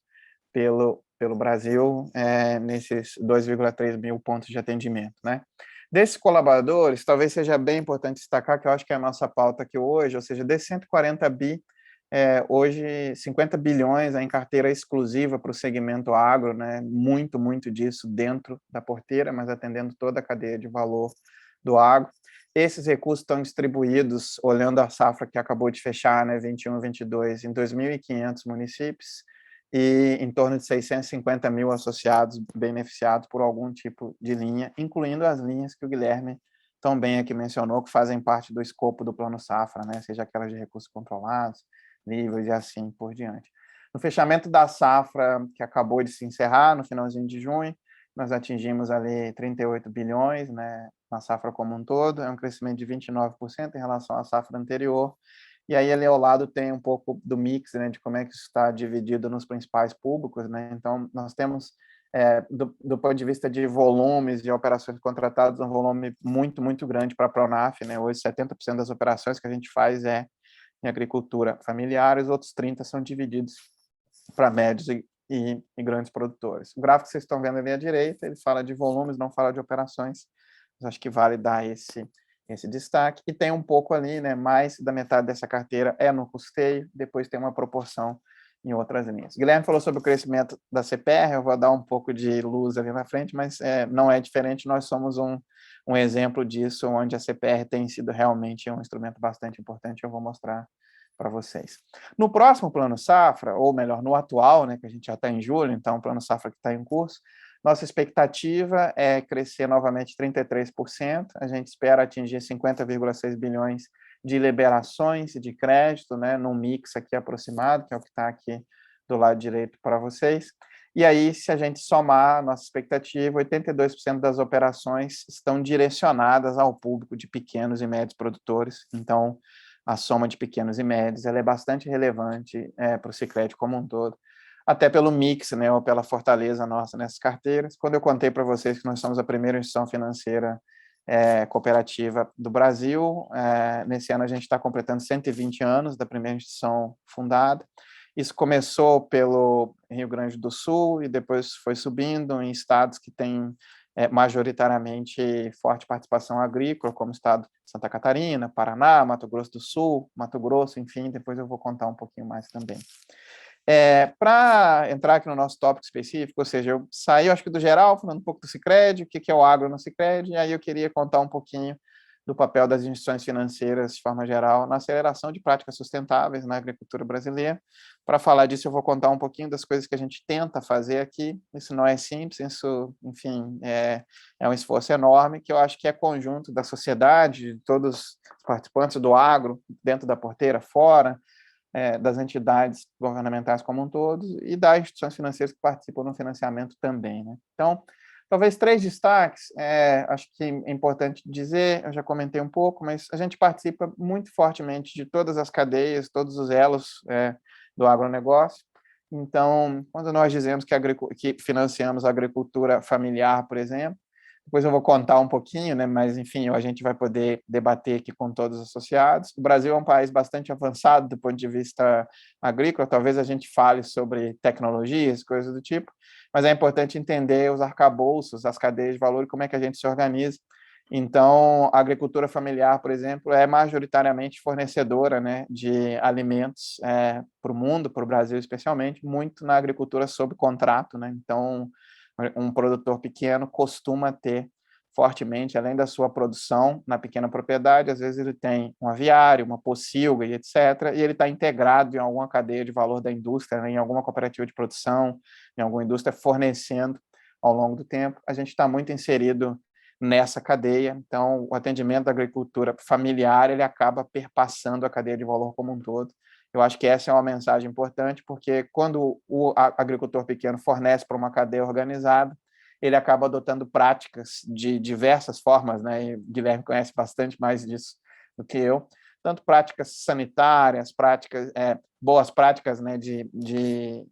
pelo Brasil, nesses 2,3 mil pontos de atendimento, né? Desses colaboradores, talvez seja bem importante destacar, que eu acho que é a nossa pauta aqui hoje, ou seja, desses 140 bi, hoje 50 bilhões em carteira exclusiva para o segmento agro, né? Muito, muito disso dentro da porteira, mas atendendo toda a cadeia de valor do agro. Esses recursos estão distribuídos, olhando a safra que acabou de fechar, né, 21, 22, em 2.500 municípios, e em torno de 650 mil associados beneficiados por algum tipo de linha, incluindo as linhas que o Guilherme também aqui mencionou, que fazem parte do escopo do Plano Safra, né? Seja aquelas de recursos controlados, livres e assim por diante. No fechamento da safra, que acabou de se encerrar, no finalzinho de junho, nós atingimos ali 38 bilhões, né, na safra como um todo, é um crescimento de 29% em relação à safra anterior. E aí, ali ao lado, tem um pouco do mix, né, de como é que isso está dividido nos principais públicos, né? Então, nós temos, do ponto de vista de volumes de operações contratadas, um volume muito, muito grande para a Pronaf, né? Hoje, 70% das operações que a gente faz é em agricultura familiar, os outros 30% são divididos para médios e grandes produtores. O gráfico que vocês estão vendo ali à direita, ele fala de volumes, não fala de operações, mas acho que vale dar esse destaque. E tem um pouco ali, né, mais da metade dessa carteira é no custeio, depois tem uma proporção em outras linhas. Guilherme falou sobre o crescimento da CPR, eu vou dar um pouco de luz ali na frente, mas não é diferente, nós somos um exemplo disso, onde a CPR tem sido realmente um instrumento bastante importante, eu vou mostrar para vocês. No próximo Plano Safra, ou melhor, no atual, né, que a gente já está em julho, então o Plano Safra que está em curso, nossa expectativa é crescer novamente 33%, a gente espera atingir 50,6 bilhões de liberações de crédito, né, num mix aqui aproximado, que é o que está aqui do lado direito para vocês. E aí, se a gente somar a nossa expectativa, 82% das operações estão direcionadas ao público de pequenos e médios produtores, então a soma de pequenos e médios ela é bastante relevante para o Sicredi como um todo, até pelo mix, né, ou pela fortaleza nossa nessas carteiras. Quando eu contei para vocês que nós somos a primeira instituição financeira cooperativa do Brasil, nesse ano a gente está completando 120 anos da primeira instituição fundada. Isso começou pelo Rio Grande do Sul e depois foi subindo em estados que têm majoritariamente forte participação agrícola, como o estado de Santa Catarina, Paraná, Mato Grosso do Sul, Mato Grosso, enfim, depois eu vou contar um pouquinho mais também. Para entrar aqui no nosso tópico específico, ou seja, eu saí, eu acho que do geral, falando um pouco do Sicredi, o que é o agro no Sicredi, e aí eu queria contar um pouquinho do papel das instituições financeiras, de forma geral, na aceleração de práticas sustentáveis na agricultura brasileira. Para falar disso, eu vou contar um pouquinho das coisas que a gente tenta fazer aqui. Isso não é simples, isso, enfim, é um esforço enorme, que eu acho que é conjunto da sociedade, de todos os participantes do agro, dentro da porteira, fora, das entidades governamentais como um todo, e das instituições financeiras que participam no financiamento também, né? Então, talvez 3 destaques, acho que é importante dizer, eu já comentei um pouco, mas a gente participa muito fortemente de todas as cadeias, todos os elos do agronegócio. Então, quando nós dizemos que financiamos a agricultura familiar, por exemplo, depois eu vou contar um pouquinho, né? Mas, enfim, a gente vai poder debater aqui com todos os associados. O Brasil é um país bastante avançado do ponto de vista agrícola, talvez a gente fale sobre tecnologias, coisas do tipo, mas é importante entender os arcabouços, as cadeias de valor e como é que a gente se organiza. Então, a agricultura familiar, por exemplo, é majoritariamente fornecedora, né, de alimentos para o mundo, para o Brasil especialmente, muito na agricultura sob contrato, né? Então, um produtor pequeno costuma ter fortemente, além da sua produção na pequena propriedade, às vezes ele tem um aviário, uma pocilga e etc., e ele está integrado em alguma cadeia de valor da indústria, né, em alguma cooperativa de produção, em alguma indústria fornecendo ao longo do tempo. A gente está muito inserido nessa cadeia, então o atendimento da agricultura familiar, ele acaba perpassando a cadeia de valor como um todo. Eu acho que essa é uma mensagem importante, porque quando o agricultor pequeno fornece para uma cadeia organizada, ele acaba adotando práticas de diversas formas, né? E o Guilherme conhece bastante mais disso do que eu, tanto práticas sanitárias, boas práticas, né,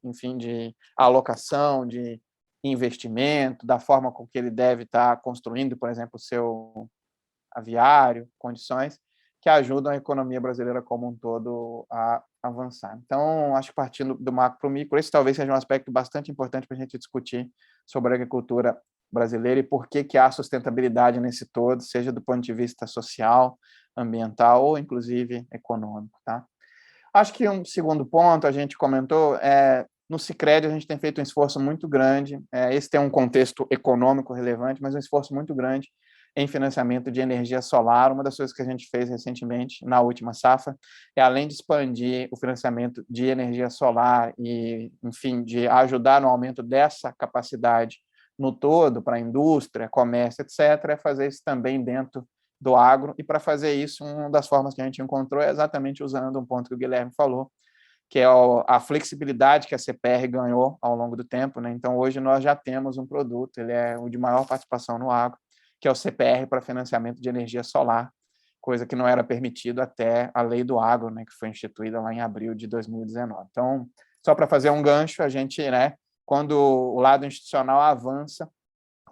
enfim, de alocação, de investimento, da forma com que ele deve estar construindo, por exemplo, o seu aviário, condições que ajudam a economia brasileira como um todo a avançar. Então, acho que partindo do macro para o micro, esse talvez seja um aspecto bastante importante para a gente discutir sobre a agricultura brasileira e por que há sustentabilidade nesse todo, seja do ponto de vista social, ambiental ou, inclusive, econômico, tá? Acho que um segundo ponto, a gente comentou, no Sicredi a gente tem feito um esforço muito grande, esse tem um contexto econômico relevante, mas um esforço muito grande em financiamento de energia solar. Uma das coisas que a gente fez recentemente, na última safra, além de expandir o financiamento de energia solar e, enfim, de ajudar no aumento dessa capacidade no todo, para a indústria, comércio, etc., é fazer isso também dentro do agro, e para fazer isso, uma das formas que a gente encontrou é exatamente usando um ponto que o Guilherme falou, que é a flexibilidade que a CPR ganhou ao longo do tempo, né? Então, hoje nós já temos um produto, ele é o de maior participação no agro, que é o CPR para financiamento de energia solar, coisa que não era permitido até a lei do agro, né, que foi instituída lá em abril de 2019. Então, só para fazer um gancho, a gente, né, quando o lado institucional avança,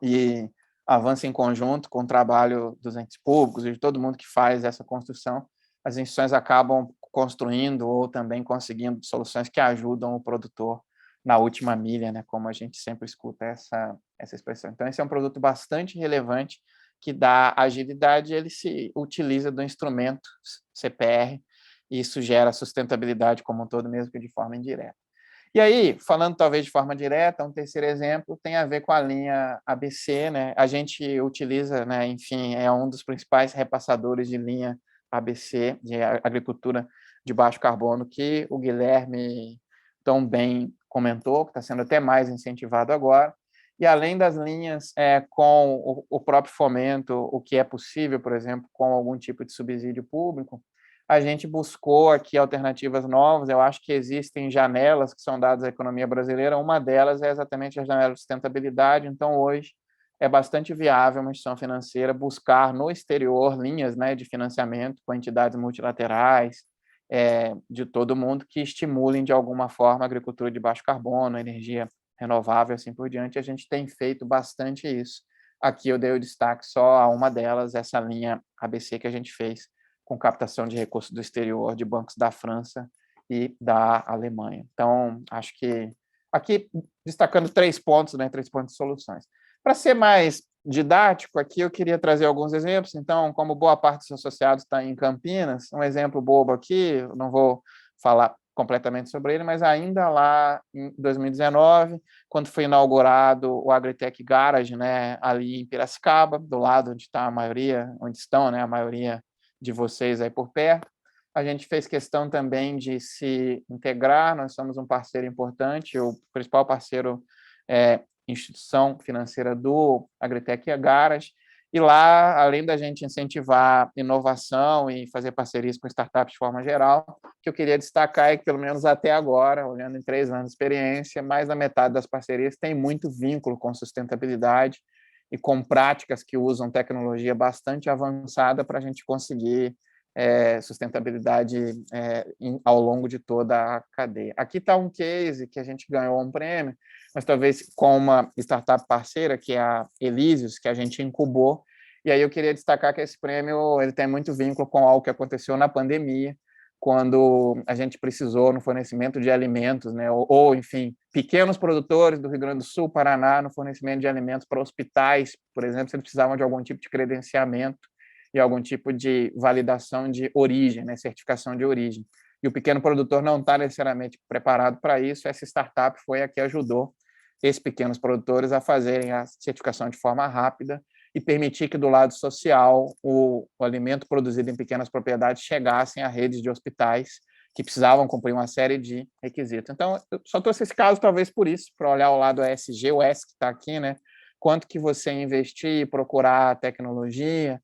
e avança em conjunto com o trabalho dos entes públicos e de todo mundo que faz essa construção, as instituições acabam construindo ou também conseguindo soluções que ajudam o produtor na última milha, né, como a gente sempre escuta essa expressão. Então, esse é um produto bastante relevante que dá agilidade, ele se utiliza do instrumento CPR, e isso gera sustentabilidade como um todo, mesmo que de forma indireta. E aí, falando talvez de forma direta, um terceiro exemplo tem a ver com a linha ABC, né? A gente utiliza, né, enfim, é um dos principais repassadores de linha ABC, de agricultura de baixo carbono, que o Guilherme tão bem comentou, que está sendo até mais incentivado agora. E além das linhas com o próprio fomento, o que é possível, por exemplo, com algum tipo de subsídio público, a gente buscou aqui alternativas novas. Eu acho que existem janelas que são dadas à economia brasileira, uma delas é exatamente a janela de sustentabilidade. Então, hoje, é bastante viável uma instituição financeira buscar no exterior linhas, né, de financiamento com entidades multilaterais de todo mundo que estimulem, de alguma forma, a agricultura de baixo carbono, energia renovável, assim por diante. A gente tem feito bastante isso. Aqui eu dei o destaque só a uma delas, essa linha ABC que a gente fez com captação de recursos do exterior, de bancos da França e da Alemanha. Então, acho que aqui, destacando 3 pontos, né, 3 pontos de soluções. Para ser mais didático, aqui eu queria trazer alguns exemplos. Então, como boa parte dos associados está em Campinas, um exemplo bobo aqui, não vou falar completamente sobre ele, mas ainda lá em 2019, quando foi inaugurado o Agritech Garage, né, ali em Piracicaba, do lado onde está a maioria, onde estão, né, a maioria de vocês aí por perto, a gente fez questão também de se integrar. Nós somos um parceiro importante, o principal parceiro instituição financeira do Agritech Garage, e lá, além da gente incentivar inovação e fazer parcerias com startups de forma geral, o que eu queria destacar é que, pelo menos até agora, olhando em 3 anos de experiência, mais da metade das parcerias tem muito vínculo com sustentabilidade e com práticas que usam tecnologia bastante avançada para a gente conseguir sustentabilidade ao longo de toda a cadeia. Aqui está um case que a gente ganhou um prêmio, mas talvez com uma startup parceira, que é a Elysius, que a gente incubou, e aí eu queria destacar que esse prêmio ele tem muito vínculo com algo que aconteceu na pandemia, quando a gente precisou no fornecimento de alimentos, né, ou enfim, pequenos produtores do Rio Grande do Sul, Paraná, no fornecimento de alimentos para hospitais, por exemplo, se eles precisavam de algum tipo de credenciamento e algum tipo de validação de origem, né, certificação de origem. E o pequeno produtor não está necessariamente preparado para isso. Essa startup foi a que ajudou esses pequenos produtores a fazerem a certificação de forma rápida e permitir que, do lado social, o alimento produzido em pequenas propriedades chegassem a redes de hospitais que precisavam cumprir uma série de requisitos. Então, eu só trouxe esse caso, talvez por isso, para olhar o lado ESG, o S que está aqui, né? Quanto que você investir, procurar tecnologia,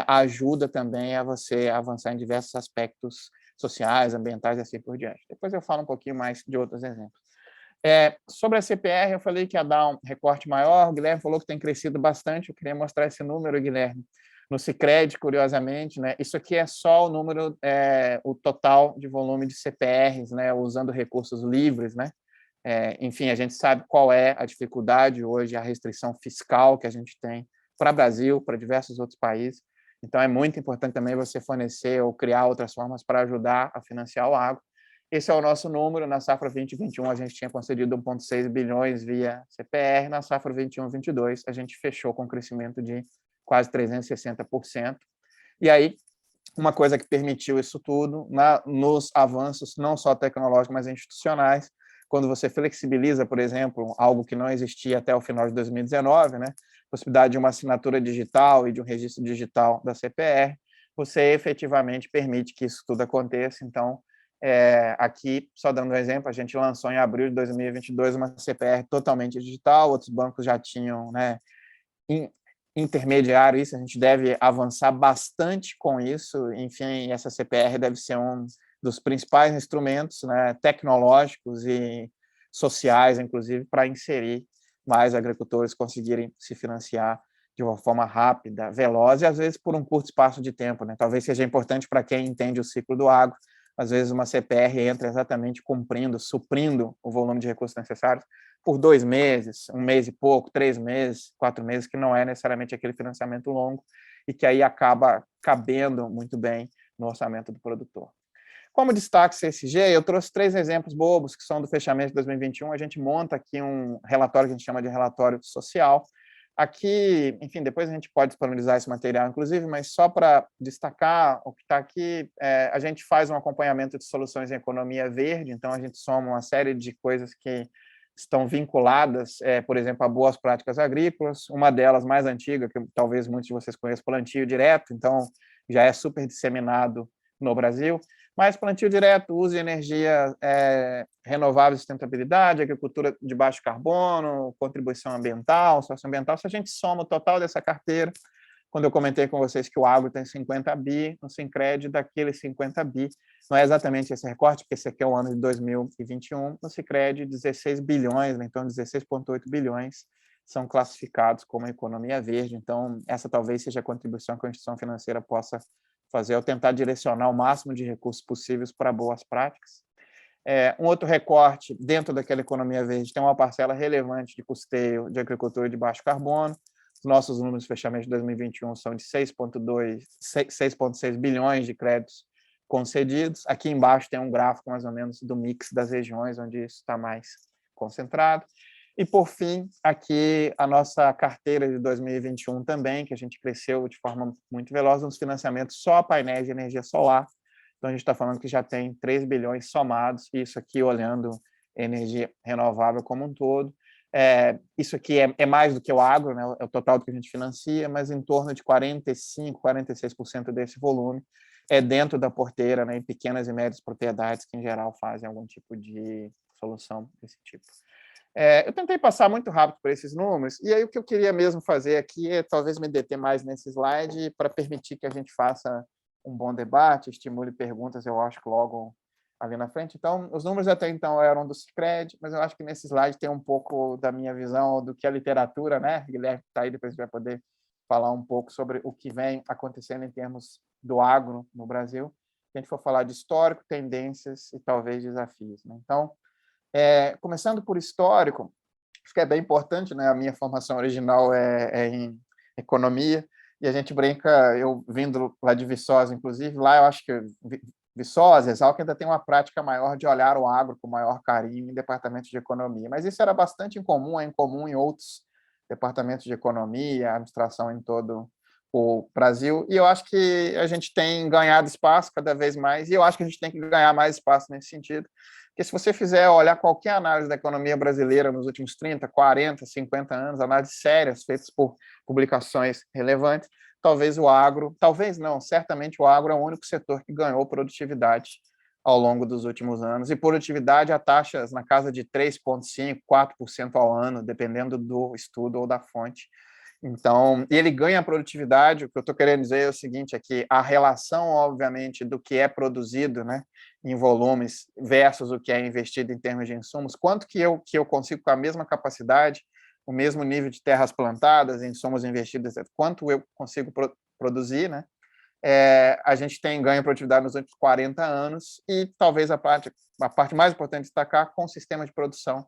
ajuda também a você avançar em diversos aspectos sociais, ambientais e assim por diante. Depois eu falo um pouquinho mais de outros exemplos. Sobre a CPR, eu falei que ia dar um recorte maior, o Guilherme falou que tem crescido bastante, eu queria mostrar esse número, Guilherme. No Sicredi, curiosamente, né, isso aqui é só o número, o total de volume de CPRs, né, usando recursos livres, né. Enfim, a gente sabe qual é a dificuldade hoje, a restrição fiscal que a gente tem para o Brasil, para diversos outros países. Então, é muito importante também você fornecer ou criar outras formas para ajudar a financiar o agro. Esse é o nosso número. Na safra 2021, a gente tinha concedido 1,6 bilhões via CPR. Na safra 21/22, a gente fechou com um crescimento de quase 360%. E aí, uma coisa que permitiu isso tudo, nos avanços, não só tecnológicos, mas institucionais, quando você flexibiliza, por exemplo, algo que não existia até o final de 2019, né, possibilidade de uma assinatura digital e de um registro digital da CPR, você efetivamente permite que isso tudo aconteça. Então, aqui, só dando um exemplo, a gente lançou em abril de 2022 uma CPR totalmente digital, outros bancos já tinham, né, intermediário isso, a gente deve avançar bastante com isso. Enfim, essa CPR deve ser um dos principais instrumentos, né, tecnológicos e sociais, inclusive, para inserir mais agricultores conseguirem se financiar de uma forma rápida, veloz e, às vezes, por um curto espaço de tempo, né? Talvez seja importante para quem entende o ciclo do agro. Às vezes, uma CPR entra exatamente cumprindo, suprindo o volume de recursos necessários por 2 meses, 1 mês e pouco, 3 meses, 4 meses, que não é necessariamente aquele financiamento longo e que aí acaba cabendo muito bem no orçamento do produtor. Como destaque CSG, eu trouxe 3 exemplos bobos que são do fechamento de 2021. A gente monta aqui um relatório que a gente chama de relatório social. Aqui, enfim, depois a gente pode disponibilizar esse material, inclusive, mas só para destacar o que está aqui, a gente faz um acompanhamento de soluções em economia verde, então a gente soma uma série de coisas que estão vinculadas, por exemplo, a boas práticas agrícolas. Uma delas, mais antiga, que talvez muitos de vocês conheçam, plantio direto, então já é super disseminado no Brasil. Mas plantio direto, uso de energia renovável e sustentabilidade, agricultura de baixo carbono, contribuição ambiental, socioambiental. Se a gente soma o total dessa carteira, quando eu comentei com vocês que o agro tem 50 bi, no Sicredi, daqueles 50 bi, não é exatamente esse recorte, porque esse aqui é o ano de 2021, no Sicredi, 16 bilhões, né? Então 16,8 bilhões são classificados como economia verde. Então, essa talvez seja a contribuição que a instituição financeira possa fazer, ao tentar direcionar o máximo de recursos possíveis para boas práticas. Um outro recorte, dentro daquela economia verde, tem uma parcela relevante de custeio de agricultura de baixo carbono. Os nossos números de fechamento de 2021 são de 6,6 bilhões de créditos concedidos. Aqui embaixo tem um gráfico, mais ou menos, do mix das regiões onde isso está mais concentrado. E, por fim, aqui a nossa carteira de 2021 também, que a gente cresceu de forma muito veloz nos financiamentos só a painéis de energia solar. Então, a gente está falando que já tem 3 bilhões somados, isso aqui olhando energia renovável como um todo. Isso aqui é mais do que o agro, né? É o total do que a gente financia, mas em torno de 45%, 46% desse volume é dentro da porteira, né, em pequenas e médias propriedades que, em geral, fazem algum tipo de solução desse tipo. Eu tentei passar muito rápido por esses números, e aí o que eu queria mesmo fazer aqui é talvez me deter mais nesse slide para permitir que a gente faça um bom debate, estimule perguntas, eu acho que logo ali na frente. Então, os números até então eram do Sicredi, mas eu acho que nesse slide tem um pouco da minha visão do que a literatura, né? Guilherme está aí, depois a gente vai poder falar um pouco sobre o que vem acontecendo em termos do agro no Brasil. Se a gente for falar de histórico, tendências e talvez desafios, né? Então, começando por histórico, acho que é bem importante, né? A minha formação original é em economia, e a gente brinca, eu vindo lá de Viçosa, inclusive, lá eu acho que Viçosa, Exalc ainda tem uma prática maior de olhar o agro com maior carinho em departamentos de economia, mas isso era bastante incomum, é incomum em outros departamentos de economia, administração em todo o Brasil, e eu acho que a gente tem ganhado espaço cada vez mais, e eu acho que a gente tem que ganhar mais espaço nesse sentido, porque se você fizer olhar qualquer análise da economia brasileira nos últimos 30, 40, 50 anos, análises sérias feitas por publicações relevantes, talvez o agro, talvez não, certamente o agro é o único setor que ganhou produtividade ao longo dos últimos anos, e produtividade a taxas na casa de 3,5%, 4% ao ano, dependendo do estudo ou da fonte. Então, ele ganha produtividade, o que eu estou querendo dizer é o seguinte, é que a relação, obviamente, do que é produzido, né, em volumes versus o que é investido em termos de insumos, quanto que eu consigo com a mesma capacidade, o mesmo nível de terras plantadas, insumos investidos, quanto eu consigo produzir, né? A gente tem ganho de produtividade nos últimos 40 anos e talvez a parte mais importante de destacar com o sistema de produção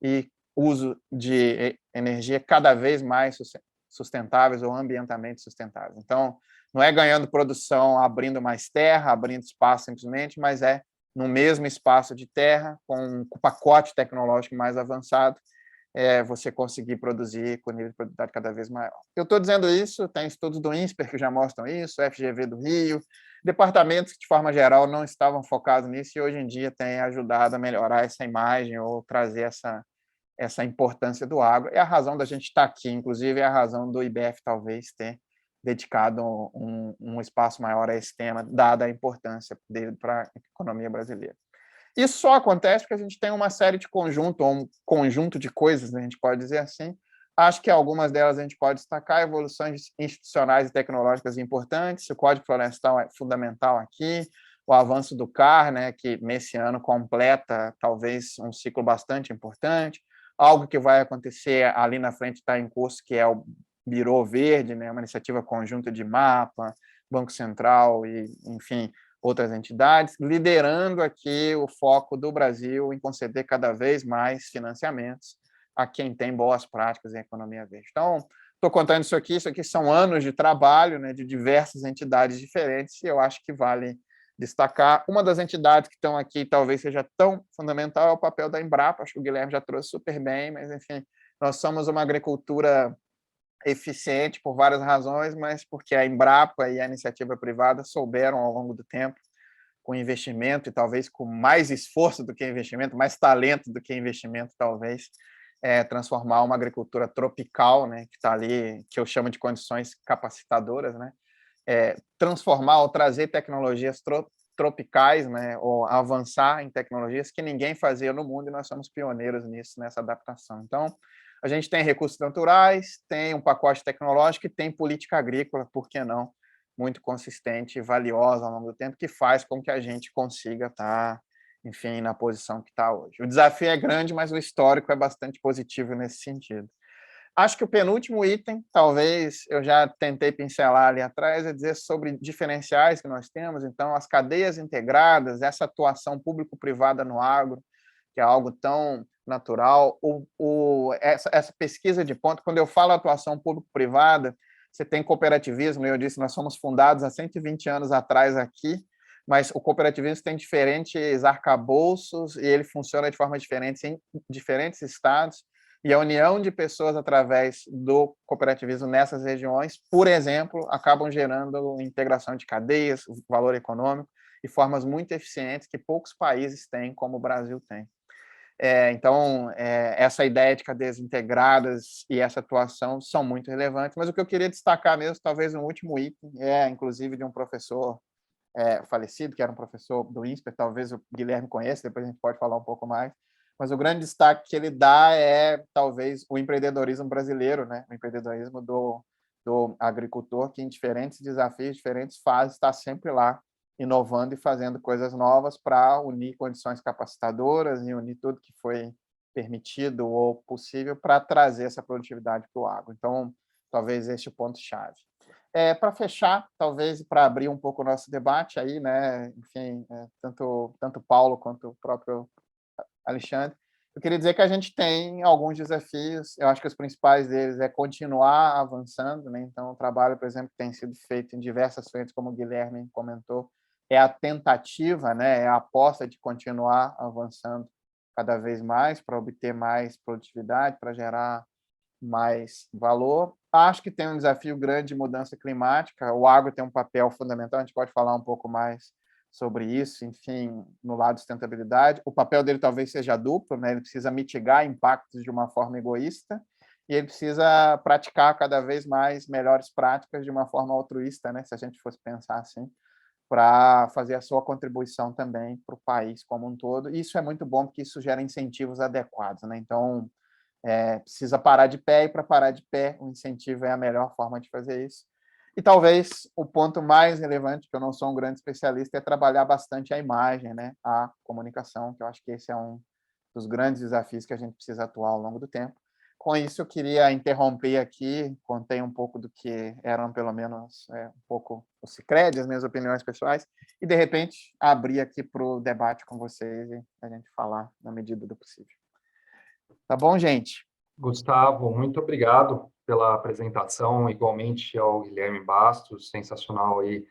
e uso de energia cada vez mais sustentáveis ou ambientalmente sustentáveis. Então, não é ganhando produção, abrindo mais terra, abrindo espaço simplesmente, mas é no mesmo espaço de terra, com um pacote tecnológico mais avançado, você conseguir produzir com nível de produtividade cada vez maior. Eu estou dizendo isso, tem estudos do INSPER que já mostram isso, FGV do Rio, departamentos que, de forma geral, não estavam focados nisso e hoje em dia têm ajudado a melhorar essa imagem ou trazer essa importância do agro. É a razão da gente estar aqui, inclusive é a razão do IBF talvez ter dedicado um espaço maior a esse tema, dada a importância dele para a economia brasileira. Isso só acontece porque a gente tem uma série de conjunto, ou um conjunto de coisas, né, a gente pode dizer assim. Acho que algumas delas a gente pode destacar, evoluções institucionais e tecnológicas importantes, o Código Florestal é fundamental aqui, o avanço do CAR, né, que nesse ano completa talvez um ciclo bastante importante, algo que vai acontecer ali na frente, está em curso, que é o Birô Verde, né, uma iniciativa conjunta de MAPA, Banco Central e, enfim, outras entidades, liderando aqui o foco do Brasil em conceder cada vez mais financiamentos a quem tem boas práticas em economia verde. Então, estou contando isso aqui são anos de trabalho, né, de diversas entidades diferentes, e eu acho que vale destacar. Uma das entidades que estão aqui, talvez seja tão fundamental, é o papel da Embrapa, acho que o Guilherme já trouxe super bem, mas, enfim, nós somos uma agricultura eficiente por várias razões, mas porque a Embrapa e a iniciativa privada souberam, ao longo do tempo, com investimento e talvez com mais esforço do que investimento, mais talento do que investimento, talvez, transformar uma agricultura tropical, né, que está ali, que eu chamo de condições capacitadoras, né, transformar ou trazer tecnologias tropicais, né, ou avançar em tecnologias que ninguém fazia no mundo e nós somos pioneiros nisso, nessa adaptação. Então, a gente tem recursos naturais, tem um pacote tecnológico e tem política agrícola, por que não, muito consistente e valiosa ao longo do tempo, que faz com que a gente consiga estar, enfim, na posição que está hoje. O desafio é grande, mas o histórico é bastante positivo nesse sentido. Acho que o penúltimo item, talvez eu já tentei pincelar ali atrás, é dizer sobre diferenciais que nós temos. Então, as cadeias integradas, essa atuação público-privada no agro, que é algo tão natural. Essa pesquisa de ponta, quando eu falo atuação público-privada, você tem cooperativismo, eu disse, nós somos fundados há 120 anos atrás aqui, mas o cooperativismo tem diferentes arcabouços e ele funciona de forma diferente em diferentes estados, e a união de pessoas através do cooperativismo nessas regiões, por exemplo, acabam gerando integração de cadeias, valor econômico, de formas muito eficientes que poucos países têm, como o Brasil tem. Então, essa ideia de cadeias integradas e essa atuação são muito relevantes, mas o que eu queria destacar mesmo, talvez um último item, inclusive de um professor falecido, que era um professor do INSPER, talvez o Guilherme conheça, depois a gente pode falar um pouco mais, mas o grande destaque que ele dá é, talvez, o empreendedorismo brasileiro, né? O empreendedorismo do agricultor, que em diferentes desafios, diferentes fases, está sempre lá, inovando e fazendo coisas novas para unir condições capacitadoras e unir tudo que foi permitido ou possível para trazer essa produtividade para o agro. Então, talvez este é o ponto-chave. Para fechar, talvez para abrir um pouco o nosso debate aí, né? Enfim, tanto Paulo quanto o próprio Alexandre, eu queria dizer que a gente tem alguns desafios. Eu acho que os principais deles é continuar avançando, né? Então, o trabalho, por exemplo, que tem sido feito em diversas frentes, como o Guilherme comentou, é a tentativa, né? É a aposta de continuar avançando cada vez mais para obter mais produtividade, para gerar mais valor. Acho que tem um desafio grande de mudança climática. O agro tem um papel fundamental, a gente pode falar um pouco mais sobre isso, enfim, no lado de sustentabilidade. O papel dele talvez seja duplo, né? Ele precisa mitigar impactos de uma forma egoísta e ele precisa praticar cada vez mais melhores práticas de uma forma altruísta, né? Se a gente fosse pensar assim, para fazer a sua contribuição também para o país como um todo. E isso é muito bom, porque isso gera incentivos adequados, né? Então, precisa parar de pé, e para parar de pé, o incentivo é a melhor forma de fazer isso. E talvez o ponto mais relevante, que eu não sou um grande especialista, é trabalhar bastante a imagem, né? A comunicação, que eu acho que esse é um dos grandes desafios que a gente precisa atuar ao longo do tempo. Com isso, eu queria interromper aqui, contei um pouco do que eram, pelo menos, um pouco o Sicredi, as minhas opiniões pessoais, e, de repente, abrir aqui para o debate com vocês e a gente falar na medida do possível. Tá bom, gente? Gustavo, muito obrigado pela apresentação, igualmente ao Guilherme Bastos, sensacional aí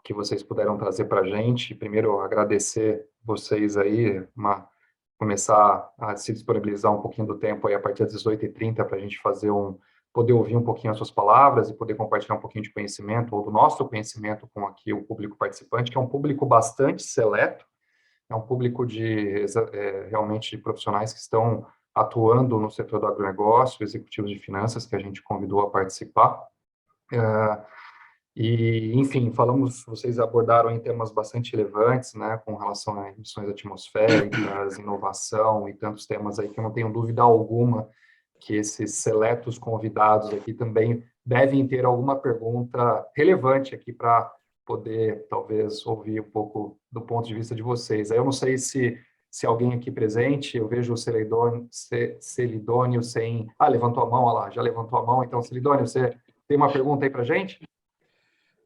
que vocês puderam trazer para a gente. Primeiro, agradecer vocês aí, começar a se disponibilizar um pouquinho do tempo aí a partir das 18h30 para a gente poder ouvir um pouquinho as suas palavras e poder compartilhar um pouquinho de conhecimento, ou do nosso conhecimento com aqui o público participante, que é um público bastante seleto, é um público realmente de profissionais que estão atuando no setor do agronegócio, executivos de finanças que a gente convidou a participar. Enfim, vocês abordaram em temas bastante relevantes, né, com relação a emissões atmosféricas, inovação e tantos temas aí que eu não tenho dúvida alguma que esses seletos convidados aqui também devem ter alguma pergunta relevante aqui para poder, talvez, ouvir um pouco do ponto de vista de vocês. Eu não sei se alguém aqui presente, eu vejo o Celidônio sem... levantou a mão, olha lá, já levantou a mão. Então, Celidônio, você tem uma pergunta aí para a gente?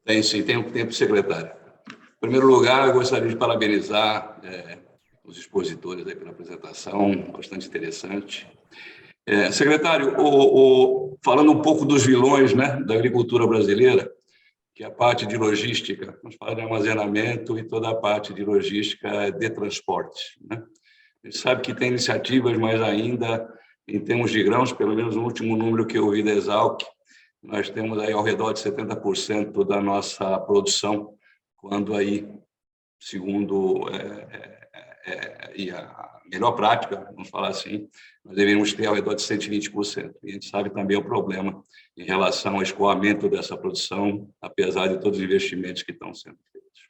Tem sim, tem um tempo, secretário. Em primeiro lugar, eu gostaria de parabenizar os expositores aí pela apresentação, bastante interessante. Secretário, falando um pouco dos vilões, né, da agricultura brasileira, que é a parte de logística, vamos falar de armazenamento e toda a parte de logística de transporte, né? A gente sabe que tem iniciativas, mas ainda, em termos de grãos, pelo menos o último número que eu ouvi da Exalc, nós temos aí ao redor de 70% da nossa produção, quando aí, segundo e a melhor prática, vamos falar assim, nós deveríamos ter ao redor de 120%. E a gente sabe também o problema em relação ao escoamento dessa produção, apesar de todos os investimentos que estão sendo feitos.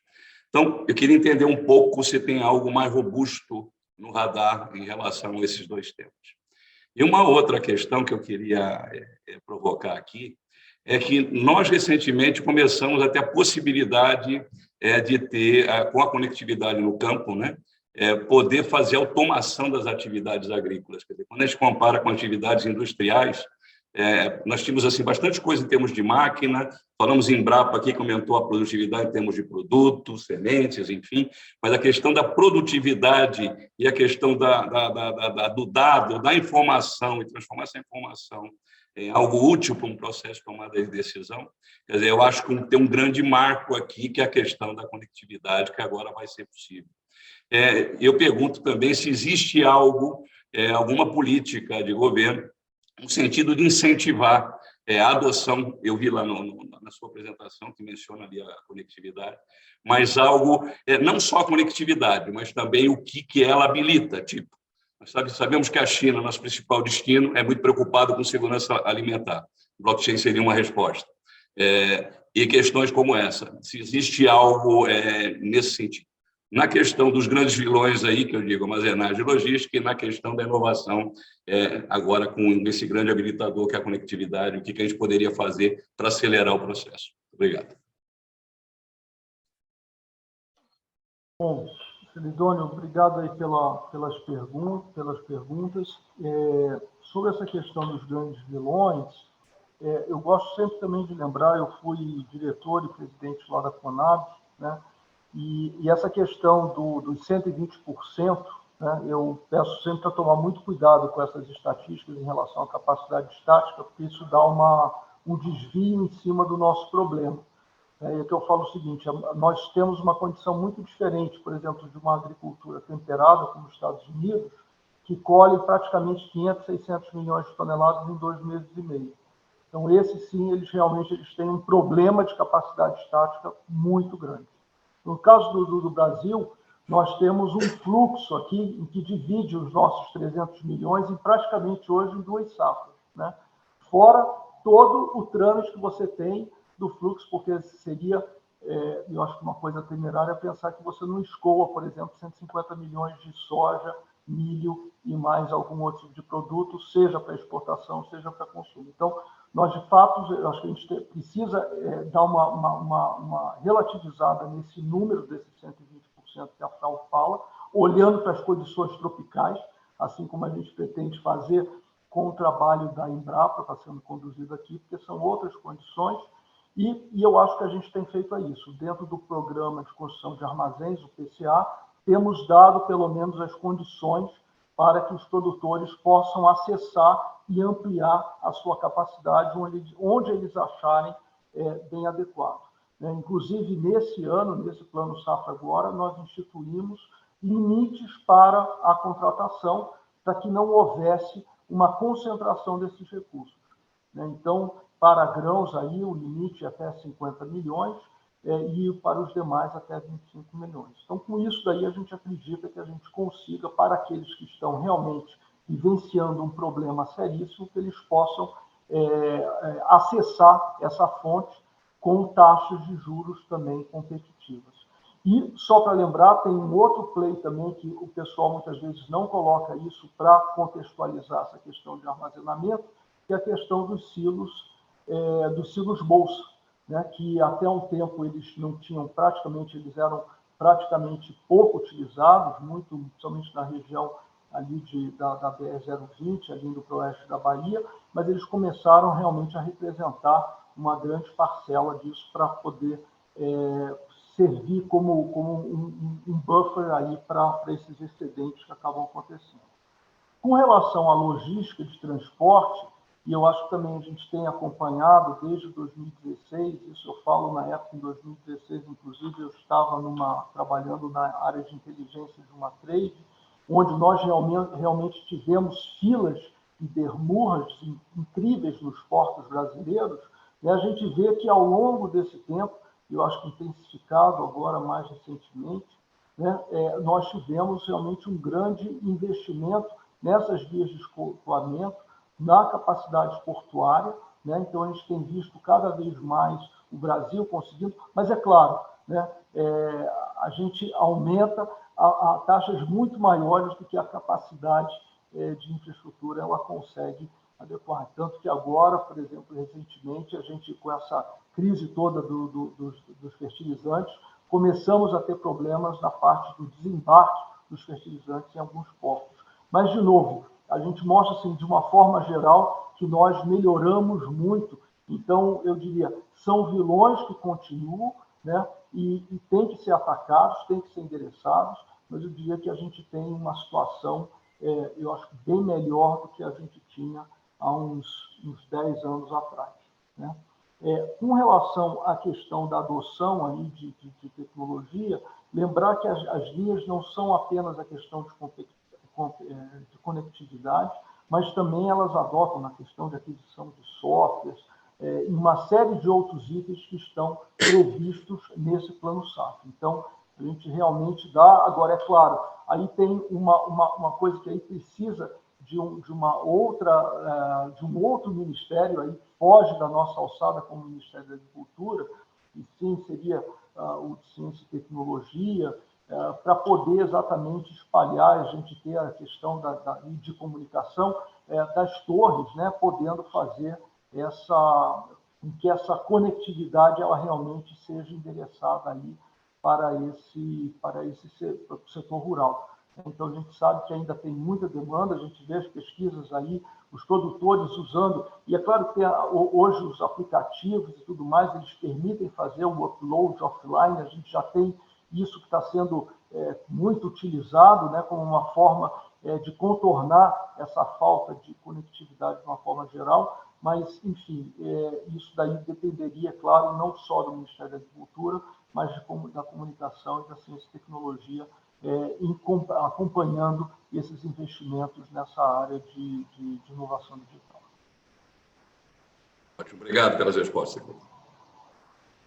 Então, eu queria entender um pouco se tem algo mais robusto no radar em relação a esses dois temas. E uma outra questão que eu queria provocar aqui é que nós, recentemente, começamos a ter a possibilidade de ter, com a conectividade no campo, né, poder fazer automação das atividades agrícolas. Quer dizer, quando a gente compara com atividades industriais, nós tínhamos assim, bastante coisa em termos de máquina, falamos em Embrapa aqui, que aumentou a produtividade em termos de produtos, sementes, enfim, mas a questão da produtividade e a questão do dado, da informação, e transformar essa informação em algo útil para um processo de tomada de decisão, quer dizer, eu acho que tem um grande marco aqui, que é a questão da conectividade, que agora vai ser possível. Eu pergunto também se existe alguma política de governo no sentido de incentivar a adoção. Eu vi lá na sua apresentação, que menciona ali a conectividade, mas algo, não só a conectividade, mas também o que ela habilita. Tipo, nós sabemos que a China, nosso principal destino, é muito preocupado com segurança alimentar. O blockchain seria uma resposta. E questões como essa, se existe algo nesse sentido. Na questão dos grandes vilões aí, que eu digo, armazenagem e logística, e na questão da inovação, agora com esse grande habilitador que é a conectividade, o que a gente poderia fazer para acelerar o processo. Obrigado. Bom, Celidônio, obrigado aí pelas perguntas. Sobre essa questão dos grandes vilões, eu gosto sempre também de lembrar, eu fui diretor e presidente lá da Conab, né? E essa questão dos 120%, né, eu peço sempre para tomar muito cuidado com essas estatísticas em relação à capacidade estática, porque isso dá um desvio em cima do nosso problema. E que eu falo o seguinte, nós temos uma condição muito diferente, por exemplo, de uma agricultura temperada, como os Estados Unidos, que colhe praticamente 500, 600 milhões de toneladas em 2 meses e meio. Então, esses sim, eles têm um problema de capacidade estática muito grande. No caso do Brasil, nós temos um fluxo aqui em que divide os nossos 300 milhões em praticamente hoje em 2 safras, né? Fora todo o trâmite que você tem do fluxo, porque seria, eu acho que uma coisa temerária é pensar que você não escoa, por exemplo, 150 milhões de soja, milho e mais algum outro tipo de produto, seja para exportação, seja para consumo. Então, nós, de fato, eu acho que a gente precisa dar uma relativizada nesse número desses 120% que a FAO fala, olhando para as condições tropicais, assim como a gente pretende fazer com o trabalho da Embrapa, está sendo conduzido aqui, porque são outras condições, e eu acho que a gente tem feito isso. Dentro do programa de construção de armazéns, o PCA, temos dado, pelo menos, as condições para que os produtores possam acessar e ampliar a sua capacidade onde eles acharem bem adequado. Inclusive, nesse ano, nesse Plano Safra agora, nós instituímos limites para a contratação, para que não houvesse uma concentração desses recursos. Então, para grãos, aí, o limite é até 50 milhões, e para os demais até 25 milhões. Então, com isso daí, a gente acredita que a gente consiga, para aqueles que estão realmente vivenciando um problema seríssimo, que eles possam acessar essa fonte com taxas de juros também competitivas. E, só para lembrar, tem um outro play também, que o pessoal muitas vezes não coloca isso para contextualizar essa questão de armazenamento, que é a questão dos silos bolsa, né, que até um tempo eles não tinham eles eram praticamente pouco utilizados, principalmente na região ali da BR-020, ali no oeste da Bahia, mas eles começaram realmente a representar uma grande parcela disso para poder servir como um buffer aí para esses excedentes que acabam acontecendo. Com relação à logística de transporte, e eu acho que também a gente tem acompanhado desde 2016, isso eu falo na época, em 2016, inclusive, eu estava trabalhando na área de inteligência de uma trade, onde nós realmente tivemos filas e bermurras incríveis nos portos brasileiros, e a gente vê que ao longo desse tempo, eu acho que intensificado agora mais recentemente, né, nós tivemos realmente um grande investimento nessas vias de escoamento, na capacidade portuária, né? Então a gente tem visto cada vez mais o Brasil conseguindo, mas é claro, né, a gente aumenta a taxas muito maiores do que a capacidade de infraestrutura ela consegue adequar. Tanto que agora, por exemplo, recentemente, a gente, com essa crise toda dos fertilizantes, começamos a ter problemas na parte do desembarque dos fertilizantes em alguns portos. Mas, de novo, a gente mostra, assim, de uma forma geral, que nós melhoramos muito. Então, eu diria, são vilões que continuam, né, e têm que ser atacados, têm que ser endereçados, mas eu diria que a gente tem uma situação, eu acho, bem melhor do que a gente tinha há uns 10 anos atrás, né? Com relação à questão da adoção aí de tecnologia, lembrar que as linhas não são apenas a questão de conectividade, mas também elas adotam na questão de aquisição de softwares, em uma série de outros itens que estão previstos nesse plano SAF. Então, a gente realmente dá. Agora, é claro, aí tem uma coisa que aí precisa de um outro ministério, aí foge da nossa alçada como Ministério da Agricultura, e sim seria o de Ciência e Tecnologia, para poder exatamente espalhar, a gente ter a questão de comunicação das torres, né, podendo fazer com que essa conectividade ela realmente seja endereçada aí para esse setor rural. Então, a gente sabe que ainda tem muita demanda, a gente vê as pesquisas aí, os produtores usando, e é claro que hoje os aplicativos e tudo mais, eles permitem fazer um upload offline, a gente já tem isso que está sendo muito utilizado, né, como uma forma de contornar essa falta de conectividade de uma forma geral, mas, enfim, isso daí dependeria, claro, não só do Ministério da Agricultura, mas da comunicação e da ciência e tecnologia, acompanhando esses investimentos nessa área de inovação digital. Ótimo, obrigado pelas respostas.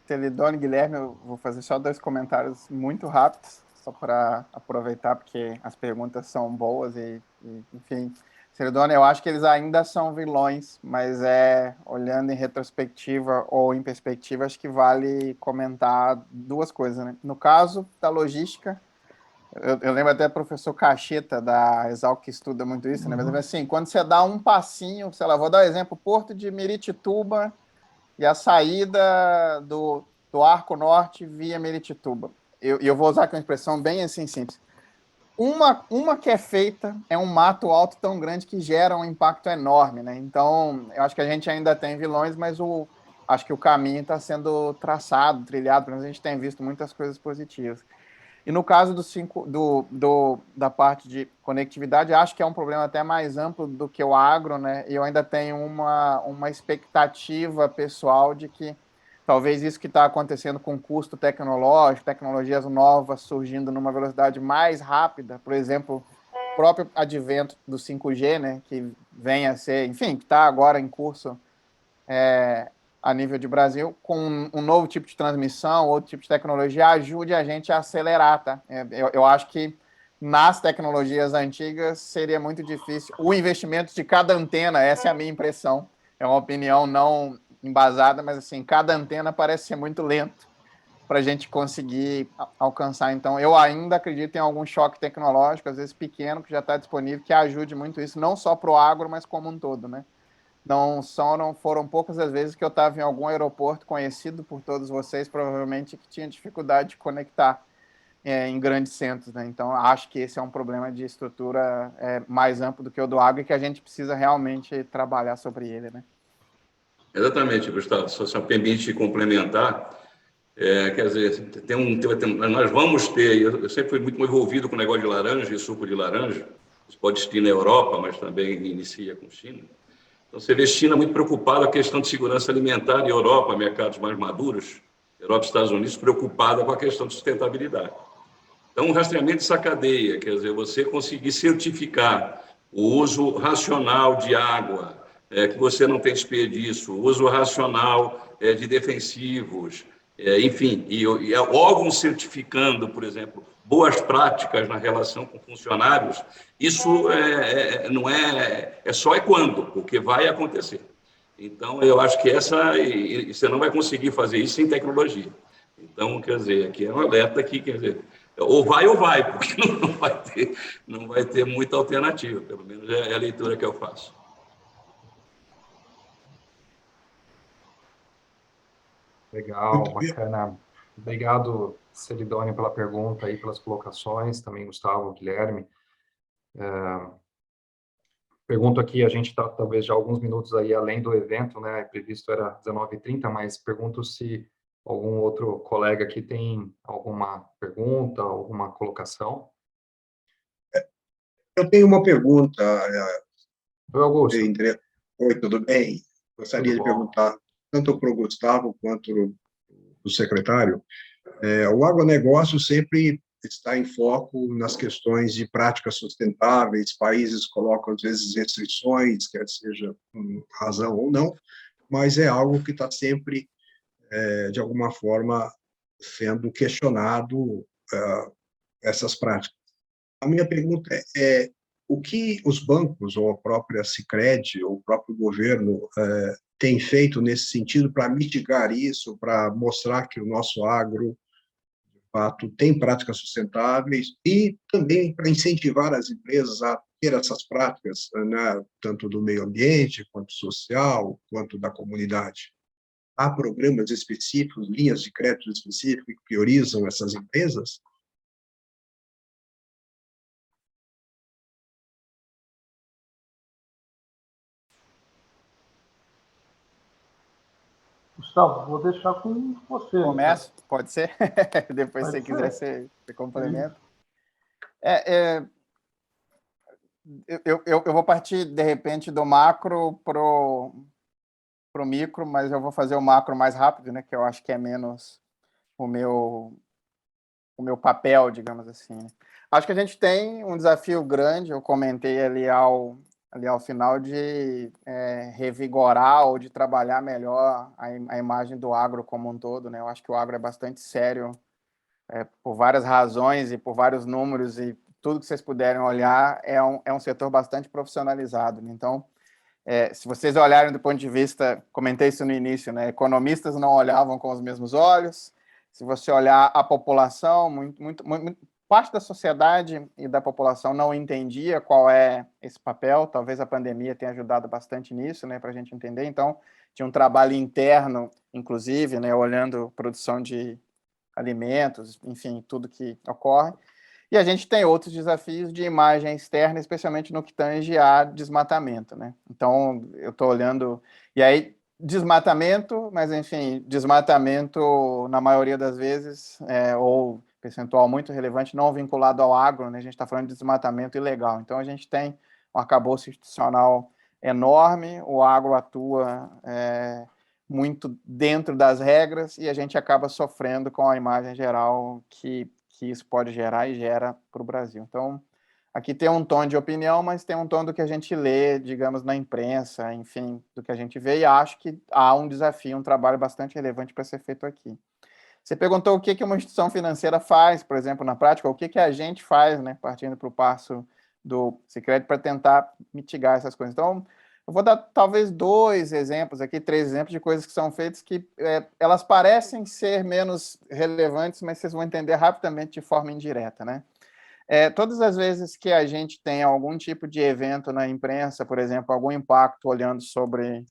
Celidônio, Guilherme, eu vou fazer só 2 comentários muito rápidos, só para aproveitar, porque as perguntas são boas enfim. Celidônio, eu acho que eles ainda são vilões, mas olhando em retrospectiva ou em perspectiva, acho que vale comentar 2 coisas, né? No caso da logística, eu lembro até do professor Cacheta, da Exalc, que estuda muito isso, né? Mas assim, quando você dá um passinho, sei lá, vou dar um exemplo, Porto de Miritituba e a saída do Arco Norte via Miritituba. Eu vou usar aqui uma expressão bem assim simples. Uma que é feita é um mato alto tão grande que gera um impacto enorme, né? Então, eu acho que a gente ainda tem vilões, mas acho que o caminho está sendo traçado, trilhado, pelo menos a gente tem visto muitas coisas positivas. E no caso da parte de conectividade, acho que é um problema até mais amplo do que o agro, né? E eu ainda tenho uma expectativa pessoal de que talvez isso que está acontecendo com custo tecnológico, tecnologias novas surgindo numa velocidade mais rápida, por exemplo, o próprio advento do 5G, né? Que vem a ser, enfim, que está agora em curso a nível de Brasil, com um novo tipo de transmissão, outro tipo de tecnologia, ajude a gente a acelerar, tá? Eu acho que nas tecnologias antigas seria muito difícil. O investimento de cada antena, essa é a minha impressão, é uma opinião não embasada, mas assim, cada antena parece ser muito lento para a gente conseguir alcançar. Então, eu ainda acredito em algum choque tecnológico, às vezes pequeno, que já está disponível, que ajude muito isso, não só para o agro, mas como um todo, né? Não foram poucas as vezes que eu estava em algum aeroporto conhecido por todos vocês, provavelmente, que tinha dificuldade de conectar em grandes centros, né? Então, acho que esse é um problema de estrutura mais amplo do que o do agro e que a gente precisa realmente trabalhar sobre ele, né? Exatamente, Gustavo. Se me permite complementar, quer dizer, nós vamos ter, eu sempre fui muito envolvido com o negócio de laranja e suco de laranja, isso pode existir na Europa, mas também inicia com China. Então, você vê China muito preocupada com a questão de segurança alimentar, e Europa, mercados mais maduros, Europa e Estados Unidos, preocupada com a questão de sustentabilidade. Então, o rastreamento dessa cadeia, quer dizer, você conseguir certificar o uso racional de água, que você não tem desperdício, o uso racional de defensivos, enfim, e órgãos certificando, por exemplo, boas práticas na relação com funcionários, isso não só quando, porque vai acontecer. Então, eu acho que você não vai conseguir fazer isso sem tecnologia. Então, quer dizer, aqui é um alerta aqui, quer dizer, ou vai, porque não vai ter muita alternativa, pelo menos é a leitura que eu faço. Legal, bacana. Obrigado, Celidônio, pela pergunta e pelas colocações, também Gustavo, Guilherme. Pergunto aqui, a gente está talvez já alguns minutos aí além do evento, né? Previsto era 19h30, mas pergunto se algum outro colega aqui tem alguma pergunta, alguma colocação. Eu tenho uma pergunta. Oi, Augusto. Oi, tudo bem? Gostaria de perguntar tanto para o Gustavo quanto para o secretário. O agronegócio sempre está em foco nas questões de práticas sustentáveis. Países colocam, às vezes, restrições, quer seja com razão ou não, mas é algo que está sempre, de alguma forma, sendo questionado, essas práticas. A minha pergunta o que os bancos, ou a própria Sicredi, ou o próprio governo, tem feito nesse sentido para mitigar isso, para mostrar que o nosso agro, de fato, tem práticas sustentáveis e também para incentivar as empresas a ter essas práticas, né, tanto do meio ambiente, quanto social, quanto da comunidade? Há programas específicos, linhas de crédito específicas que priorizam essas empresas? Gustavo, vou deixar com você. Começo? Então. Pode ser? Depois, se você quiser, você complementa. Eu vou partir, de repente, do macro para o micro, mas eu vou fazer o macro mais rápido, né, que eu acho que é menos o meu papel, digamos assim. Acho que a gente tem um desafio grande, eu comentei ali ao final, de revigorar ou de trabalhar melhor a imagem do agro como um todo, né? Eu acho que o agro é bastante sério, por várias razões e por vários números, e tudo que vocês puderem olhar, é um setor bastante profissionalizado, né? Então, se vocês olharem do ponto de vista, comentei isso no início, né? Economistas não olhavam com os mesmos olhos. Se você olhar a população, muito, parte da sociedade e da população não entendia qual é esse papel. Talvez a pandemia tenha ajudado bastante nisso, né, para a gente entender. Então, tinha um trabalho interno, inclusive, né, olhando produção de alimentos, enfim, tudo que ocorre. E a gente tem outros desafios de imagem externa, especialmente no que tange a desmatamento, né? Então, eu estou olhando... E aí, desmatamento, mas, enfim, desmatamento, na maioria das vezes, ou percentual muito relevante, não vinculado ao agro, né? A gente está falando de desmatamento ilegal. Então, a gente tem um arcabouço institucional enorme, o agro atua muito dentro das regras e a gente acaba sofrendo com a imagem geral que isso pode gerar e gera para o Brasil. Então, aqui tem um tom de opinião, mas tem um tom do que a gente lê, digamos, na imprensa, enfim, do que a gente vê, e acho que há um desafio, um trabalho bastante relevante para ser feito aqui. Você perguntou o que uma instituição financeira faz, por exemplo, na prática, o que a gente faz, né, partindo para o passo do Sicredi, para tentar mitigar essas coisas. Então, eu vou dar talvez 2 exemplos aqui, 3 exemplos de coisas que são feitas que elas parecem ser menos relevantes, mas vocês vão entender rapidamente de forma indireta, né? Todas as vezes que a gente tem algum tipo de evento na imprensa, por exemplo, algum impacto olhando sobre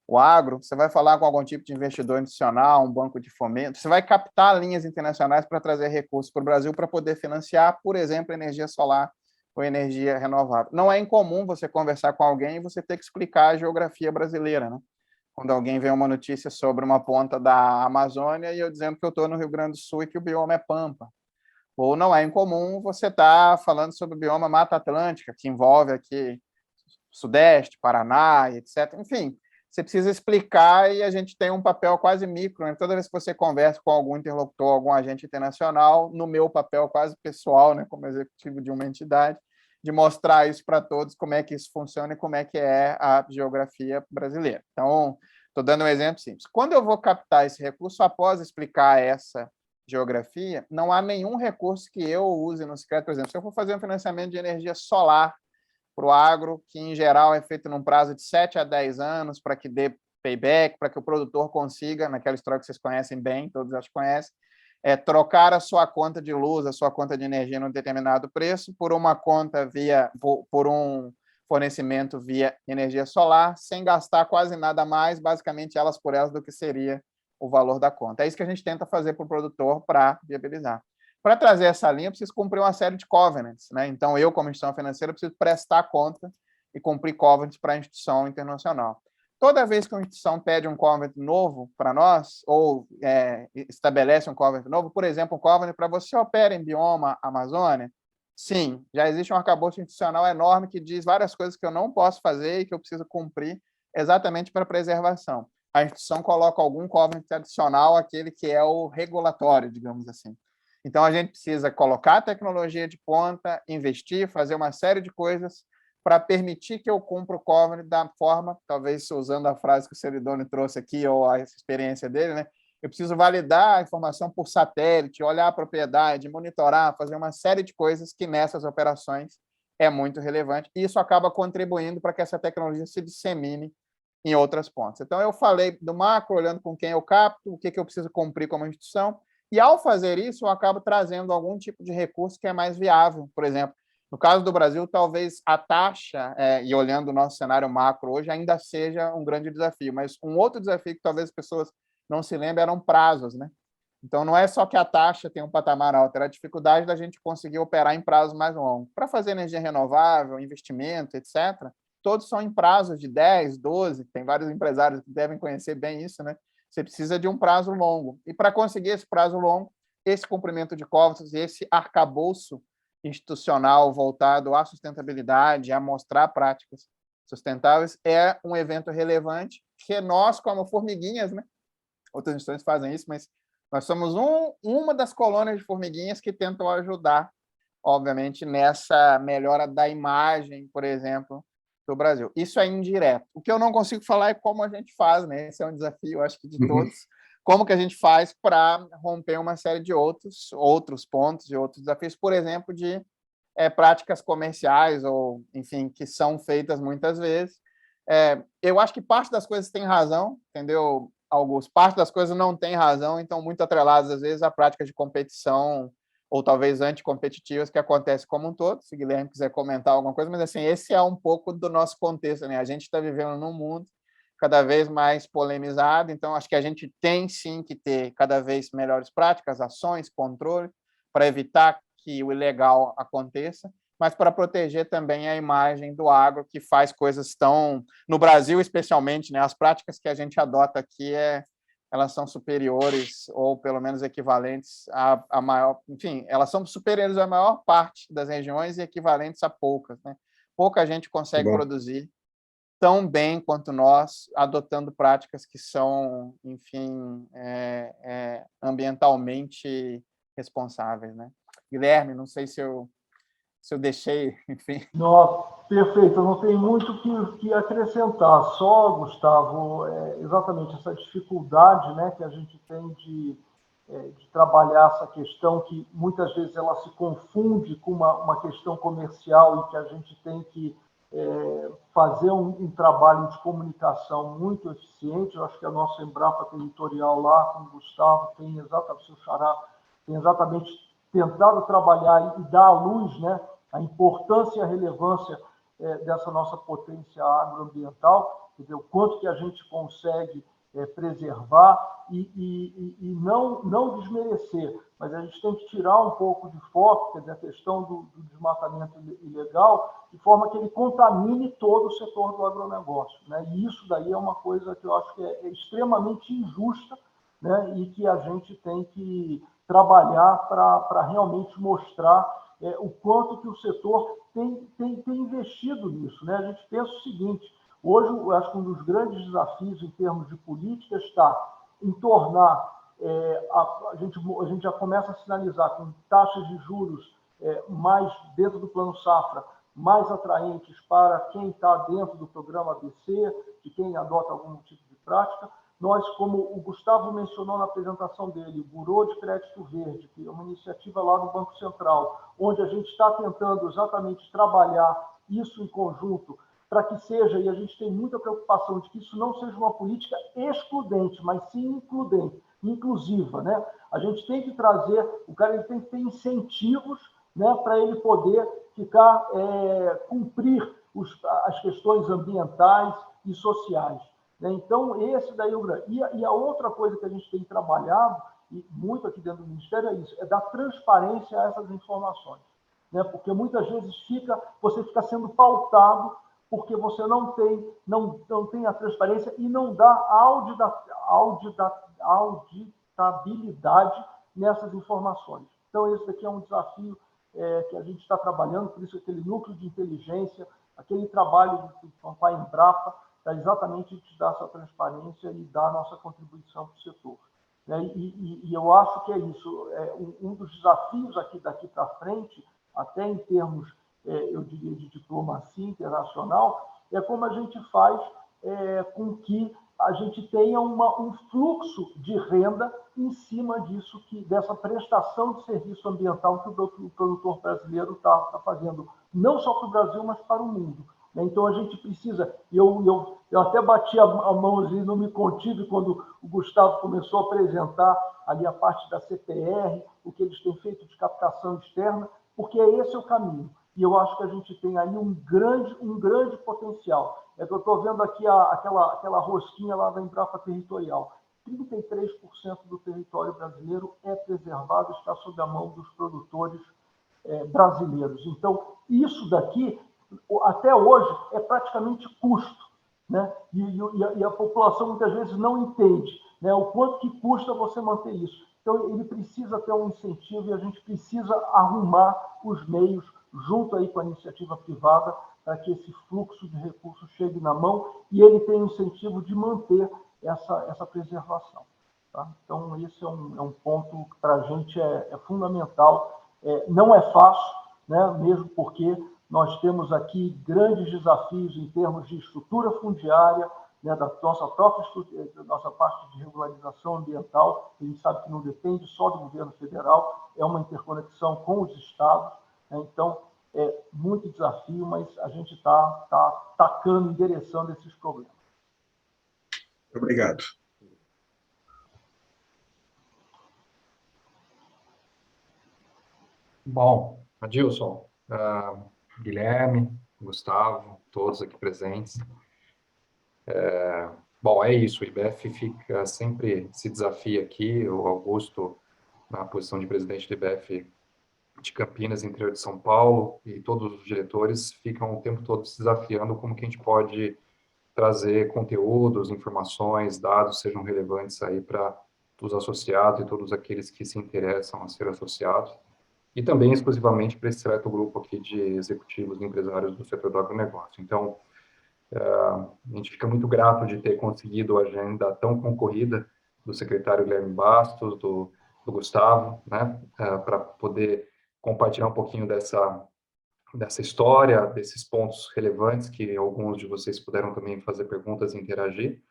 o agro, você vai falar com algum tipo de investidor institucional, um banco de fomento, você vai captar linhas internacionais para trazer recursos para o Brasil para poder financiar, por exemplo, energia solar ou energia renovável. Não é incomum você conversar com alguém e você ter que explicar a geografia brasileira, né? Quando alguém vê uma notícia sobre uma ponta da Amazônia e eu dizendo que eu estou no Rio Grande do Sul e que o bioma é pampa. Ou não é incomum você estar falando sobre o bioma Mata Atlântica, que envolve aqui Sudeste, Paraná, etc. Enfim, você precisa explicar e a gente tem um papel quase micro, né? Toda vez que você conversa com algum interlocutor, algum agente internacional, no meu papel quase pessoal, né, como executivo de uma entidade, de mostrar isso para todos, como é que isso funciona e como é que é a geografia brasileira. Então, estou dando um exemplo simples. Quando eu vou captar esse recurso, após explicar essa geografia, não há nenhum recurso que eu use no Sicredi. Por exemplo, se eu for fazer um financiamento de energia solar para o agro, que em geral é feito num prazo de 7 a 10 anos, para que dê payback, para que o produtor consiga, naquela história que vocês conhecem bem, todos acho que conhecem, trocar a sua conta de luz, a sua conta de energia num determinado preço, por uma conta por um fornecimento via energia solar, sem gastar quase nada mais, basicamente elas por elas, do que seria o valor da conta. É isso que a gente tenta fazer para o produtor para viabilizar. Para trazer essa linha, eu preciso cumprir uma série de covenants, né? Então, eu, como instituição financeira, preciso prestar conta e cumprir covenants para a instituição internacional. Toda vez que uma instituição pede um covenant novo para nós, ou estabelece um covenant novo, por exemplo, um covenant para você opera em bioma Amazônia, sim, já existe um arcabouço institucional enorme que diz várias coisas que eu não posso fazer e que eu preciso cumprir exatamente para preservação. A instituição coloca algum covenant adicional, aquele que é o regulatório, digamos assim. Então, a gente precisa colocar a tecnologia de ponta, investir, fazer uma série de coisas para permitir que eu cumpra o covenant da forma, talvez usando a frase que o Ceridônio trouxe aqui, ou a experiência dele, né? Eu preciso validar a informação por satélite, olhar a propriedade, monitorar, fazer uma série de coisas que nessas operações é muito relevante. E isso acaba contribuindo para que essa tecnologia se dissemine em outras pontas. Então, eu falei do macro, olhando com quem eu capto, o que eu preciso cumprir como instituição, e, ao fazer isso, eu acabo trazendo algum tipo de recurso que é mais viável. Por exemplo, no caso do Brasil, talvez a taxa, e olhando o nosso cenário macro hoje, ainda seja um grande desafio, mas um outro desafio que talvez as pessoas não se lembrem eram prazos, né? Então, não é só que a taxa tem um patamar alto, era a dificuldade da gente conseguir operar em prazos mais longos. Para fazer energia renovável, investimento, etc., todos são em prazos de 10, 12, tem vários empresários que devem conhecer bem isso, né? Você precisa de um prazo longo. E para conseguir esse prazo longo, esse cumprimento de covenants, esse arcabouço institucional voltado à sustentabilidade, a mostrar práticas sustentáveis, é um evento relevante que nós, como formiguinhas, né? Outras instituições fazem isso, mas nós somos uma das colônias de formiguinhas que tentam ajudar, obviamente, nessa melhora da imagem, por exemplo, do Brasil. Isso é indireto. O que eu não consigo falar é como a gente faz, né? Esse é um desafio, acho que, de todos. Como que a gente faz para romper uma série de outros pontos e outros desafios, por exemplo, de práticas comerciais, ou, enfim, que são feitas muitas vezes. Eu acho que parte das coisas tem razão, entendeu, Augusto? Parte das coisas não tem razão, então muito atreladas, às vezes, à prática de competição, ou talvez anticompetitivas, que acontece como um todo. Se o Guilherme quiser comentar alguma coisa, mas assim, esse é um pouco do nosso contexto, né? A gente está vivendo num mundo cada vez mais polemizado, então acho que a gente tem sim que ter cada vez melhores práticas, ações, controle, para evitar que o ilegal aconteça, mas para proteger também a imagem do agro, que faz coisas tão... No Brasil, especialmente, né? As práticas que a gente adota aqui elas são superiores, ou pelo menos equivalentes a maior... Enfim, elas são superiores à maior parte das regiões e equivalentes a poucas, né? Pouca gente consegue produzir tão bem quanto nós, adotando práticas que são, enfim, ambientalmente responsáveis, né? Guilherme, não sei se eu deixei, enfim... Não, perfeito, eu não tenho muito o que acrescentar, só, Gustavo, exatamente essa dificuldade, né, que a gente tem de trabalhar essa questão, que muitas vezes ela se confunde com uma questão comercial, e que a gente tem que fazer um trabalho de comunicação muito eficiente. Eu acho que a nossa Embrapa Territorial lá, com o Gustavo, tem exatamente tentado trabalhar e dar à luz, né, a importância e a relevância dessa nossa potência agroambiental, quer dizer, o quanto que a gente consegue preservar e não desmerecer, mas a gente tem que tirar um pouco de foco, quer dizer, a questão do desmatamento ilegal, de forma que ele contamine todo o setor do agronegócio, né? E isso daí é uma coisa que eu acho que é extremamente injusta, né? E que a gente tem que trabalhar para realmente mostrar o quanto que o setor tem investido nisso, né? A gente pensa o seguinte: hoje, eu acho que um dos grandes desafios em termos de política está em tornar, a gente já começa a sinalizar com taxas de juros mais dentro do Plano Safra, mais atraentes para quem está dentro do programa ABC, de quem adota algum tipo de prática. Nós, como o Gustavo mencionou na apresentação dele, o Bureau de Crédito Verde, que é uma iniciativa lá do Banco Central, onde a gente está tentando exatamente trabalhar isso em conjunto, para que seja, e a gente tem muita preocupação de que isso não seja uma política excludente, mas sim inclusiva, né? A gente tem que trazer, o cara ele tem que ter incentivos, né, para ele poder cumprir as questões ambientais e sociais. Então, esse daí é o grande. E a outra coisa que a gente tem trabalhado, e muito aqui dentro do Ministério, é isso, é dar transparência a essas informações, né? Porque muitas vezes você fica sendo pautado porque você não tem a transparência e não dá auditabilidade nessas informações. Então, esse daqui é um desafio que a gente está trabalhando, por isso aquele núcleo de inteligência, aquele trabalho do Papai Embrapa, para exatamente te dar essa transparência e dar a nossa contribuição para o setor. né? E eu acho que é isso. Um dos desafios daqui para frente, até em termos, eu diria, de diplomacia internacional, é como a gente faz com que a gente tenha um fluxo de renda em cima dessa prestação de serviço ambiental que o produtor brasileiro está fazendo, não só para o Brasil, mas para o mundo. Então, a gente precisa... Eu até bati a mão e não me contive quando o Gustavo começou a apresentar ali a parte da CPR, o que eles têm feito de captação externa, porque esse é o caminho. E eu acho que a gente tem aí um grande potencial. É que eu estou vendo aqui aquela rosquinha lá da Embrapa Territorial. 33% do território brasileiro é preservado, está sob a mão dos produtores brasileiros. Então, isso daqui, até hoje, é praticamente custo, né? E a população muitas vezes não entende, né, o quanto que custa você manter isso. Então, ele precisa ter um incentivo e a gente precisa arrumar os meios, junto aí com a iniciativa privada, para que esse fluxo de recursos chegue na mão e ele tenha o incentivo de manter essa preservação. Tá? Então, esse é um ponto que para a gente é fundamental. Não é fácil, né? Mesmo porque nós temos aqui grandes desafios em termos de estrutura fundiária, né, da nossa parte de regularização ambiental, que a gente sabe que não depende só do governo federal, é uma interconexão com os estados, né? Então, é muito desafio, mas a gente está tacando, endereçando esses problemas. Obrigado. Bom, Adilson, Guilherme, Gustavo, todos aqui presentes. Bom, é isso, o IBEF sempre se desafia aqui, o Augusto, na posição de presidente do IBEF de Campinas, interior de São Paulo, e todos os diretores ficam o tempo todo se desafiando como que a gente pode trazer conteúdos, informações, dados sejam relevantes aí para os associados e todos aqueles que se interessam a ser associados, e também exclusivamente para esse seleto grupo aqui de executivos e empresários do setor do agronegócio. Então, a gente fica muito grato de ter conseguido a agenda tão concorrida do secretário Guilherme Bastos, do Gustavo, né, para poder compartilhar um pouquinho dessa história, desses pontos relevantes que alguns de vocês puderam também fazer perguntas e interagir.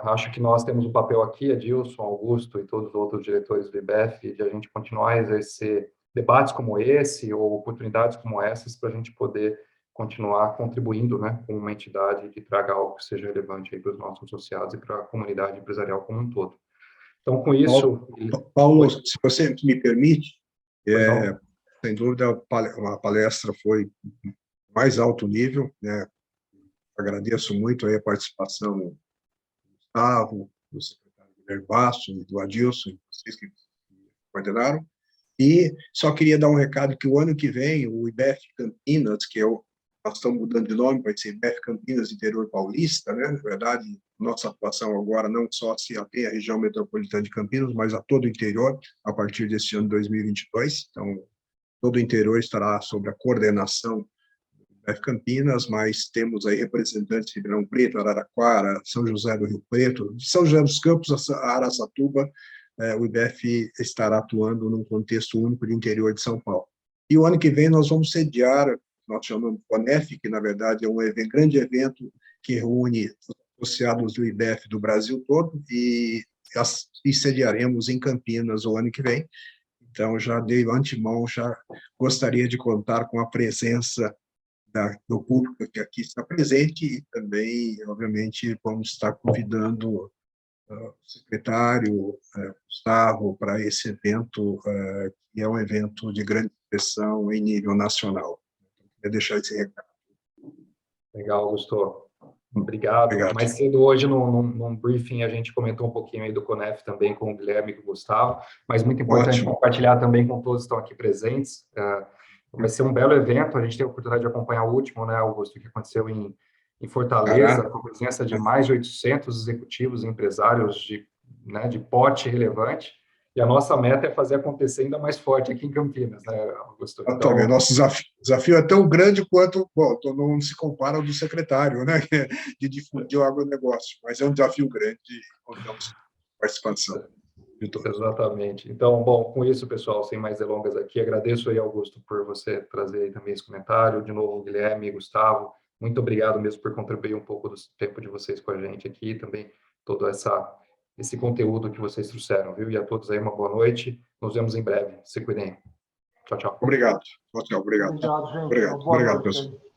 Acho que nós temos um papel aqui, Adilson, Augusto e todos os outros diretores do IBEF, de a gente continuar a exercer debates como esse ou oportunidades como essas para a gente poder continuar contribuindo, né, com uma entidade que traga algo que seja relevante aí para os nossos associados e para a comunidade empresarial como um todo. Então, com isso... Paulo, se você me permite, sem dúvida, a palestra foi mais alto nível, né? Agradeço muito aí a participação do Gustavo, do secretário Guilherme Bastos, do Adilson, vocês que coordenaram. E só queria dar um recado que o ano que vem, o IBEF Campinas, nós estamos mudando de nome, vai ser IBEF Campinas Interior Paulista, né? Na verdade, nossa atuação agora não só se atém à região metropolitana de Campinas, mas a todo o interior, a partir deste ano de 2022. Então, todo o interior estará sob a coordenação do IBEF Campinas, mas temos aí representantes de Ribeirão Preto, Araraquara, São José do Rio Preto, de São José dos Campos, Araçatuba. O IBEF estará atuando num contexto único de interior de São Paulo. E o ano que vem nós vamos sediar, nós chamamos de CONEF, que na verdade é um grande evento que reúne os associados do IBEF do Brasil todo, e sediaremos em Campinas o ano que vem. Então, já de antemão, já gostaria de contar com a presença do público que aqui está presente e também, obviamente, vamos estar convidando o secretário Gustavo para esse evento, que é um evento de grande expressão em nível nacional. Queria deixar esse recado. Legal, Augusto. Obrigado. Obrigado. Mais cedo hoje, num briefing, a gente comentou um pouquinho aí do CONEF também com o Guilherme e com o Gustavo, mas muito importante compartilhar também com todos que estão aqui presentes. Vai ser um belo evento, a gente tem a oportunidade de acompanhar o último, né, Augusto, que aconteceu em Fortaleza, com a presença de mais de 800 executivos e empresários de porte relevante, e a nossa meta é fazer acontecer ainda mais forte aqui em Campinas, né, Augusto? Então, nosso desafio é tão grande quanto, não se compara ao do secretário, né, de difundir o agronegócio, mas é um desafio grande. participação. Exatamente. Então, bom, com isso, pessoal, sem mais delongas aqui, agradeço aí, Augusto, por você trazer aí também esse comentário. De novo, Guilherme, Gustavo, muito obrigado mesmo por contribuir um pouco do tempo de vocês com a gente aqui, também todo esse conteúdo que vocês trouxeram, viu? E a todos aí uma boa noite. Nos vemos em breve. Se cuidem. Tchau, tchau. Obrigado. Obrigado. Obrigado, gente. Obrigado, Boa obrigado, noite pessoal. aí.